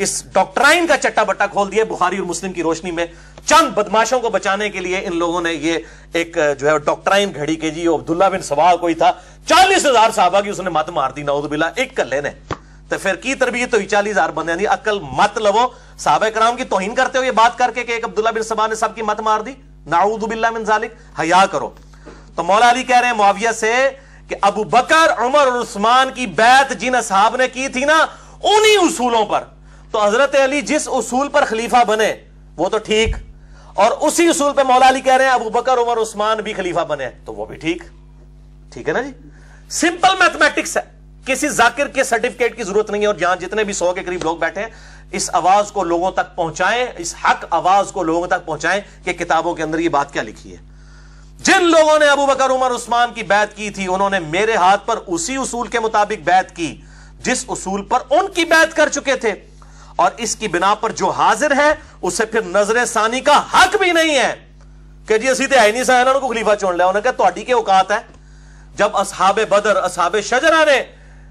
इस डॉक्ट्राइन का चट्टा बट्टा खोल दिया। बुखारी और मुस्लिम की रोशनी में चंद बदमाशों को बचाने के लिए इन लोगों ने ये एक जो है डॉक्ट्राइन घड़ी के जी अब्दुल्ला बिन सबा कोई था, 40,000 साहबा की उसने मत मार दी नाउज़ुबिल्लाह, एक कल्ले ने। तो फिर की तरबियत तो 40,000 बंदे दी, अकल मत लवो, साहबा कराम की तौहीन करते हो ये बात करके कि एक अब्दुल्ला बिन सबा ने सबकी मत मार दी, नाउज़ुबिल्लाह मिन ज़ालिक, हया करो। तो मौला अली कह रहे हैं मुआविया से कि अबू बकर, उमर और उस्मान की बैत जिन असहाब ने की थी ना, उन्हीं उसूलों पर, तो हजरत अली जिस उसूल पर खलीफा बने वो तो ठीक, और उसी उसूल पे मौला अली कह रहे हैं अबू बकर, उमर, उस्मान भी खलीफा बने तो वो भी ठीक। ठीक है ना जी, सिंपल मैथमेटिक्स है, किसी जाकिर के सर्टिफिकेट की जरूरत नहीं है। और जहां जितने भी 100 के करीब लोग बैठे हैं, इस आवाज को लोगों तक पहुंचाएं, इस हक आवाज को लोगों तक पहुंचाएं कि किताबों के अंदर ये बात क्या लिखी है। जिन लोगों ने अबू बकर, उमर, उस्मान की बैत की थी, उन्होंने मेरे हाथ पर उसी उसूल के मुताबिक बैत की जिस उसूल पर उनकी बैत कर चुके थे, और इसकी बिना पर जो हाजिर है उसे फिर नजर सानी का हक भी नहीं है कि जी असी तो है नहीं सा को खलीफा चुन लिया। उन्होंने कहा तुहाडी के औकात है, जब असहाबे बदर, असहाबे शजरा ने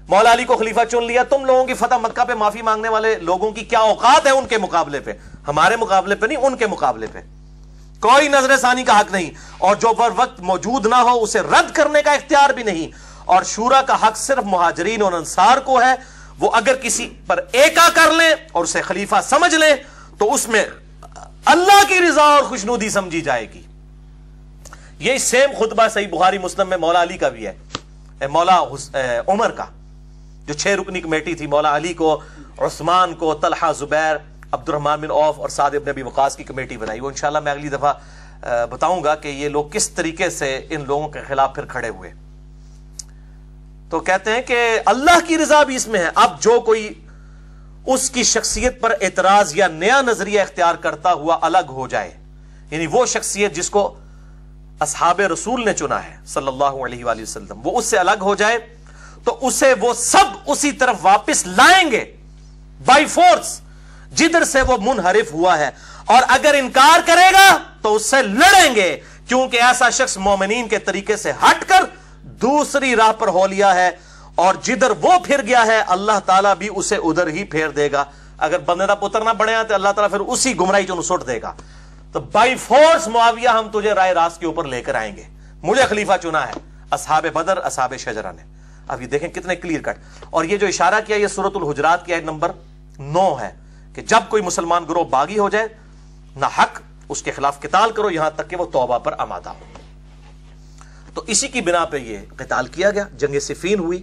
मौला अली को खलीफा चुन लिया, तुम लोगों की फतह मक्का पे माफी मांगने वाले लोगों की क्या औकात है उनके मुकाबले पे? हमारे मुकाबले पे नहीं, उनके मुकाबले पे कोई नजर सानी का हक नहीं, और जो बर वक्त मौजूद ना हो उसे रद्द करने का इख्तियार भी नहीं। और शूरा का हक सिर्फ मुहाजिरीन और अंसार को है, वो अगर किसी पर एका कर ले और उसे खलीफा समझ ले तो उसमें अल्लाह की रिजा और खुशनुदी समझी जाएगी। ये सेम खुतबा सही बुखारी मुस्लिम में मौला अली का भी है, मौला उमर का, जो 6 रुकनी कमेटी थी, मौला अली को, उस्मान को, तलहा, जुबैर, अब्दुर्रहमान बिन औफ और साद इब्न अबी वक़ास की कमेटी बनाई। वो इंशाल्लाह मैं अगली दफा बताऊंगा कि ये लोग किस तरीके से इन लोगों के खिलाफ फिर खड़े हुए। तो कहते हैं कि अल्लाह की रिजा भी इसमें है। अब जो कोई उसकी शख्सियत पर एतराज या नया नजरिया इख्तियार करता हुआ अलग हो जाए, यानी वो शख्सियत जिसको असहाबे रसूल ने चुना है सल्लल्लाहु अलैहि वसल्लम, वो उससे अलग हो जाए तो उसे वो सब उसी तरफ वापस लाएंगे बाई फोर्स जिधर से वो मुनहरिफ हुआ है, और अगर इनकार करेगा तो उससे लड़ेंगे, क्योंकि ऐसा शख्स मोमिनीन के तरीके से हटकर दूसरी राह पर हो लिया है اور جدھر وہ پھر گیا ہے اللہ تعالیٰ بھی اسے ادھر ہی پھیر دے گا. اگر بندے دا پتر نہ بنے تو اللہ تعالیٰ پھر اسی گمراہی چ سٹ دے گا. تو بائی فورس معاویہ ہم تجھے رائے راست کے اوپر لے کر آئیں گے, مجھے خلیفہ چنا ہے اصحاب بدر اصحاب شجرہ نے. اب یہ دیکھیں کتنے کلیئر کٹ. اور یہ جو اشارہ کیا یہ سورۃ الحجرات کی آیت نمبر 9 ہے کہ جب کوئی مسلمان گروہ باغی ہو جائے نہ حق اس کے خلاف قتال کرو یہاں تک کہ وہ توبہ پر آمادہ ہو. تو اسی کی بنا پہ یہ قتال کیا گیا, جنگ صفین ہوئی.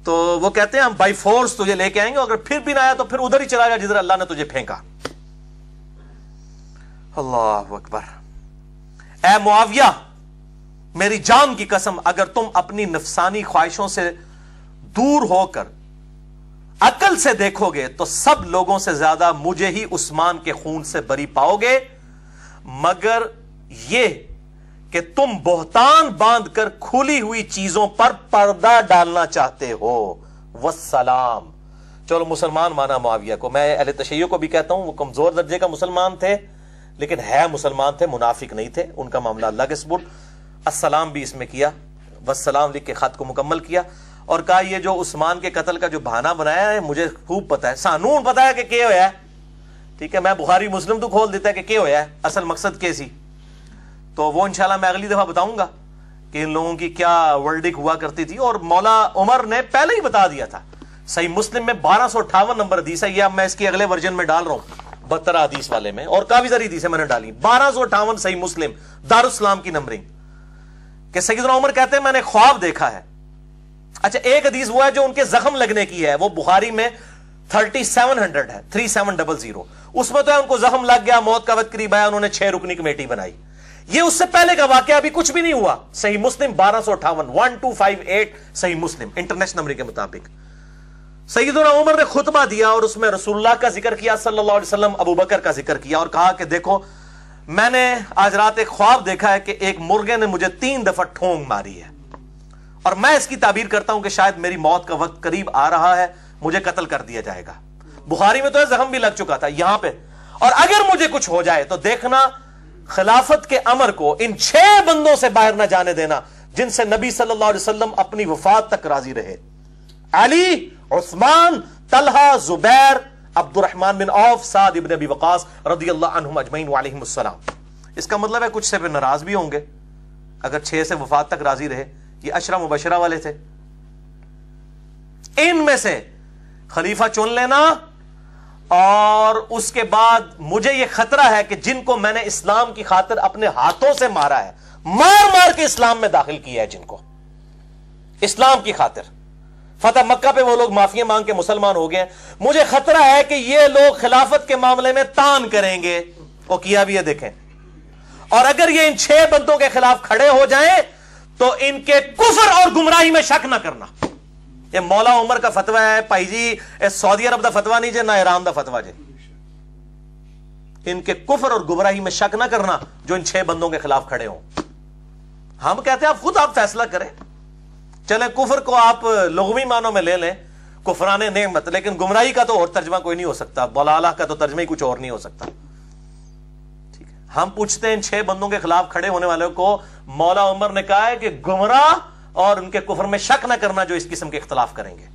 تو وہ کہتے ہیں ہم بائی فورس تجھے لے کے آئیں گے, اگر پھر بھی نہ آیا تو پھر ادھر ہی چلا جا جدھر اللہ نے تجھے پھینکا. اللہ اکبر. اے معاویہ میری جان کی قسم اگر تم اپنی نفسانی خواہشوں سے دور ہو کر عقل سے دیکھو گے تو سب لوگوں سے زیادہ مجھے ہی عثمان کے خون سے بری پاؤ گے, مگر یہ کہ تم بہتان باندھ کر کھلی ہوئی چیزوں پر پردہ ڈالنا چاہتے ہو. والسلام. چلو مسلمان مانا معاویہ کو. میں اہل تشیع کو بھی کہتا ہوں وہ کمزور درجے کا مسلمان تھے لیکن ہے مسلمان تھے, منافق نہیں تھے. ان کا معاملہ اللہ کے سپرد. السلام بھی اس میں کیا, والسلام لکھ کے خط کو مکمل کیا اور کہا یہ جو عثمان کے قتل کا جو بہانہ بنایا ہے مجھے خوب پتا ہے, سانون پتا ہے کہ کیا ہوا ہے. ٹھیک ہے, میں بخاری مسلم تو کھول دیتا ہے کہ کیا ہوا ہے, اصل مقصد کیسی. تو وہ انشاءاللہ میں اگلی دفعہ بتاؤں گا کہ ان لوگوں کی کیا ورڈک ہوا کرتی تھی. اور مولا عمر نے پہلے ہی بتا دیا تھا. صحیح مسلم میں 1258 نمبر حدیث ہے, یہ اب میں اس کی اگلے ورژن میں ڈال رہا ہوں 72 حدیث والے میں, اور کافی ساری حدیثیں میں نے ڈالی. 1258 صحیح مسلم دارالاسلام کی نمبرنگ کہ سیدنا عمر کہتے ہیں میں نے خواب دیکھا ہے. اچھا ایک حدیث وہ ہے جو ان کے زخم لگنے کی ہے, وہ بخاری میں 3700 ہے, 3700. اس میں تو ہے ان کو زخم لگ گیا, موت کا وقت قریب آیا, انہوں نے 6 رکنی کمیٹی بنائی. یہ اس سے پہلے کا واقعہ, ابھی کچھ بھی نہیں ہوا. صحیح مسلم 1258 1258 صحیح مسلم انٹرنیشنل نمبر کے مطابق. سیدنا عمر نے خطبہ دیا اور اس میں رسول اللہ کا ذکر کیا صلی اللہ علیہ وسلم, ابو بکر کا ذکر کیا اور کہا کہ دیکھو میں نے آج رات ایک خواب دیکھا ہے کہ ایک مرغے نے مجھے 3 دفعہ ٹھونگ ماری ہے اور میں اس کی تعبیر کرتا ہوں کہ شاید میری موت کا وقت قریب آ رہا ہے, مجھے قتل کر دیا جائے گا. بخاری میں تو ہے زخم بھی لگ چکا تھا یہاں پہ. اور اگر مجھے کچھ ہو جائے تو دیکھنا خلافت کے امر کو ان 6 بندوں سے باہر نہ جانے دینا جن سے نبی صلی اللہ علیہ وسلم اپنی وفات تک راضی رہے. علی, عثمان, طلحہ, زبیر, عبد الرحمن بن عوف, سعد ابن ابی وقاص رضی اللہ عنہم اجمعین وعلیہم السلام. اس کا مطلب ہے کچھ سے پھر ناراض بھی ہوں گے اگر 6 سے وفات تک راضی رہے. یہ عشرہ مبشرہ والے تھے. ان میں سے خلیفہ چن لینا, اور اس کے بعد مجھے یہ خطرہ ہے کہ جن کو میں نے اسلام کی خاطر اپنے ہاتھوں سے مارا ہے, مار مار کے اسلام میں داخل کیا ہے, جن کو اسلام کی خاطر فتح مکہ پہ وہ لوگ معافی مانگ کے مسلمان ہو گئے ہیں, مجھے خطرہ ہے کہ یہ لوگ خلافت کے معاملے میں تان کریں گے. وہ کیا بھی ہے دیکھیں. اور اگر یہ ان 6 بندوں کے خلاف کھڑے ہو جائیں تو ان کے کفر اور گمراہی میں شک نہ کرنا. یہ مولا عمر کا فتویٰ ہے بھائی جی, سعودی عرب دا فتویٰ نہیں جے, نہ ایران دا فتویٰ جے. ان کے کفر اور گمراہی میں شک نہ کرنا جو ان 6 بندوں کے خلاف کھڑے ہوں. ہم کہتے ہیں آپ خود آپ فیصلہ کریں. چلیں کفر کو آپ لغوی معنوں میں لے لیں, کفران نعمت, لیکن گمراہی کا تو اور ترجمہ کوئی نہیں ہو سکتا, ضلالہ کا تو ترجمہ ہی کچھ اور نہیں ہو سکتا. ٹھیک ہے, ہم پوچھتے ہیں ان 6 بندوں کے خلاف کھڑے ہونے والوں کو مولا عمر نے کہا ہے کہ گمراہ اور ان کے کفر میں شک نہ کرنا جو اس قسم کے اختلاف کریں گے.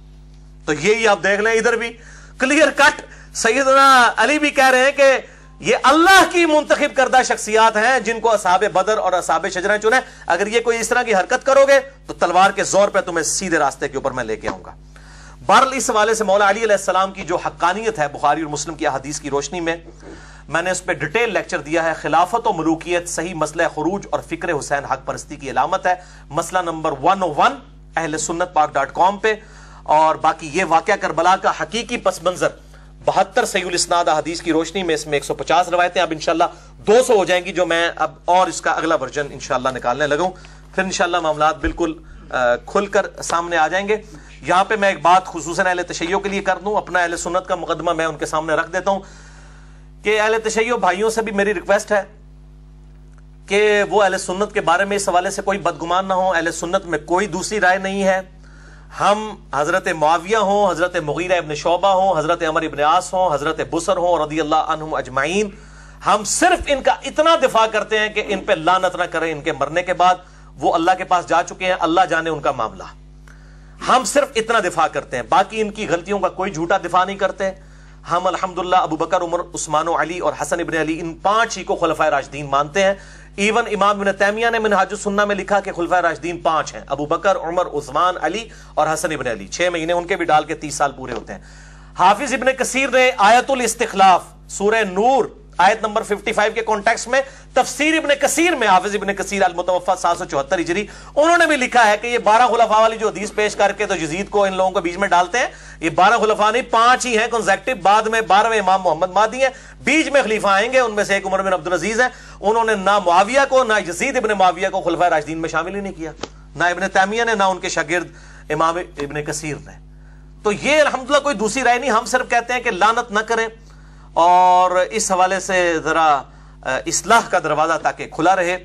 تو یہی آپ دیکھ لیں ادھر بھی کلیئر کٹ. سیدنا علی بھی کہہ رہے ہیں کہ یہ اللہ کی منتخب کردہ شخصیات ہیں جن کو اصحاب بدر اور اصحاب شجرہ چنے. اگر یہ کوئی اس طرح کی حرکت کرو گے تو تلوار کے زور پہ تمہیں سیدھے راستے کے اوپر میں لے کے آؤں گا. بہرحال اس حوالے سے مولا علی علیہ السلام کی جو حقانیت ہے بخاری اور مسلم کی احادیث کی روشنی میں نے اس پہ ڈیٹیل لیکچر دیا ہے. خلافت و ملوکیت, صحیح مسئلہ خروج اور فکر حسین حق پرستی کی علامت ہے, مسئلہ نمبر 101 اہل سنت پاک.com پہ. اور باقی یہ واقعہ کربلا کا حقیقی پس منظر 72 صحیح الاسناد حدیث کی روشنی میں اس میں 150 روایتیں اب انشاءاللہ 200 ہو جائیں گی, جو میں اب اور اس کا اگلا ورژن انشاءاللہ نکالنے لگا ہوں. پھر انشاءاللہ معاملات بالکل کھل کر سامنے آ جائیں گے. یہاں پہ میں ایک بات خصوصاً اہل تشیع کے لیے کر دوں, اپنا اہل سنت کا مقدمہ میں ان کے سامنے رکھ دیتا ہوں کہ اہل تشیع بھائیوں سے بھی میری ریکویسٹ ہے کہ وہ اہل سنت کے بارے میں اس حوالے سے کوئی بدگمان نہ ہو. اہل سنت میں کوئی دوسری رائے نہیں ہے. ہم حضرت معاویہ ہوں, حضرت مغیرہ ابن شعبہ ہوں, حضرت عمر ابن عاص ہوں, حضرت بصر ہوں رضی اللہ عنہم اجمعین, ہم صرف ان کا اتنا دفاع کرتے ہیں کہ ان پہ لعنت نہ کریں. ان کے مرنے کے بعد وہ اللہ کے پاس جا چکے ہیں, اللہ جانے ان کا معاملہ. ہم صرف اتنا دفاع کرتے ہیں، باقی ان کی غلطیوں کا کوئی جھوٹا دفاع نہیں کرتے. ہم الحمدللہ ابو بکر، عمر، عثمان و علی اور حسن ابن علی، ان 5 ہی کو خلفائے راشدین مانتے ہیں. ایون امام ابن تیمیہ نے منہاج السنہ میں لکھا کہ خلفائے راشدین 5 ہیں، ابو بکر، عمر، عثمان، علی اور حسن ابن علی. 6 مہینے ان کے بھی ڈال کے 30 سال پورے ہوتے ہیں. حافظ ابن کثیر نے آیت الاستخلاف سورہ نور آیت نمبر 55 کے کانٹیکسٹ میں تفسیر ابن کثیر میں، حافظ ابن کثیر المتوفی 774 ہجری، انہوں نے بھی لکھا ہے کہ یہ 12 خلفاء والی جو حدیث پیش کر کے تو یزید کو ان لوگوں کو بیچ میں ڈالتے ہیں، یہ 12 خلفاء نہیں 5 ہی ہیں کنزیکٹو. بعد میں 12ویں امام محمد مہدی ہیں، بیچ میں خلیفہ آئیں گے، ان میں سے ایک عمر بن عبدالعزیز ہیں. انہوں نے نہ معاویہ کو نہ یزید ابن معاویہ کو خلفائے راشدین میں شامل ہی نہیں کیا، نہ ابن تیمیہ نے، نہ ان کے شاگرد امام ابن کثیر نے. تو یہ الحمدللہ کوئی دوسری رائے نہیں، ہم صرف کہتے ہیں کہ لعنت نہ کریں، اور اس حوالے سے ذرا اصلاح کا دروازہ تاکہ کھلا رہے.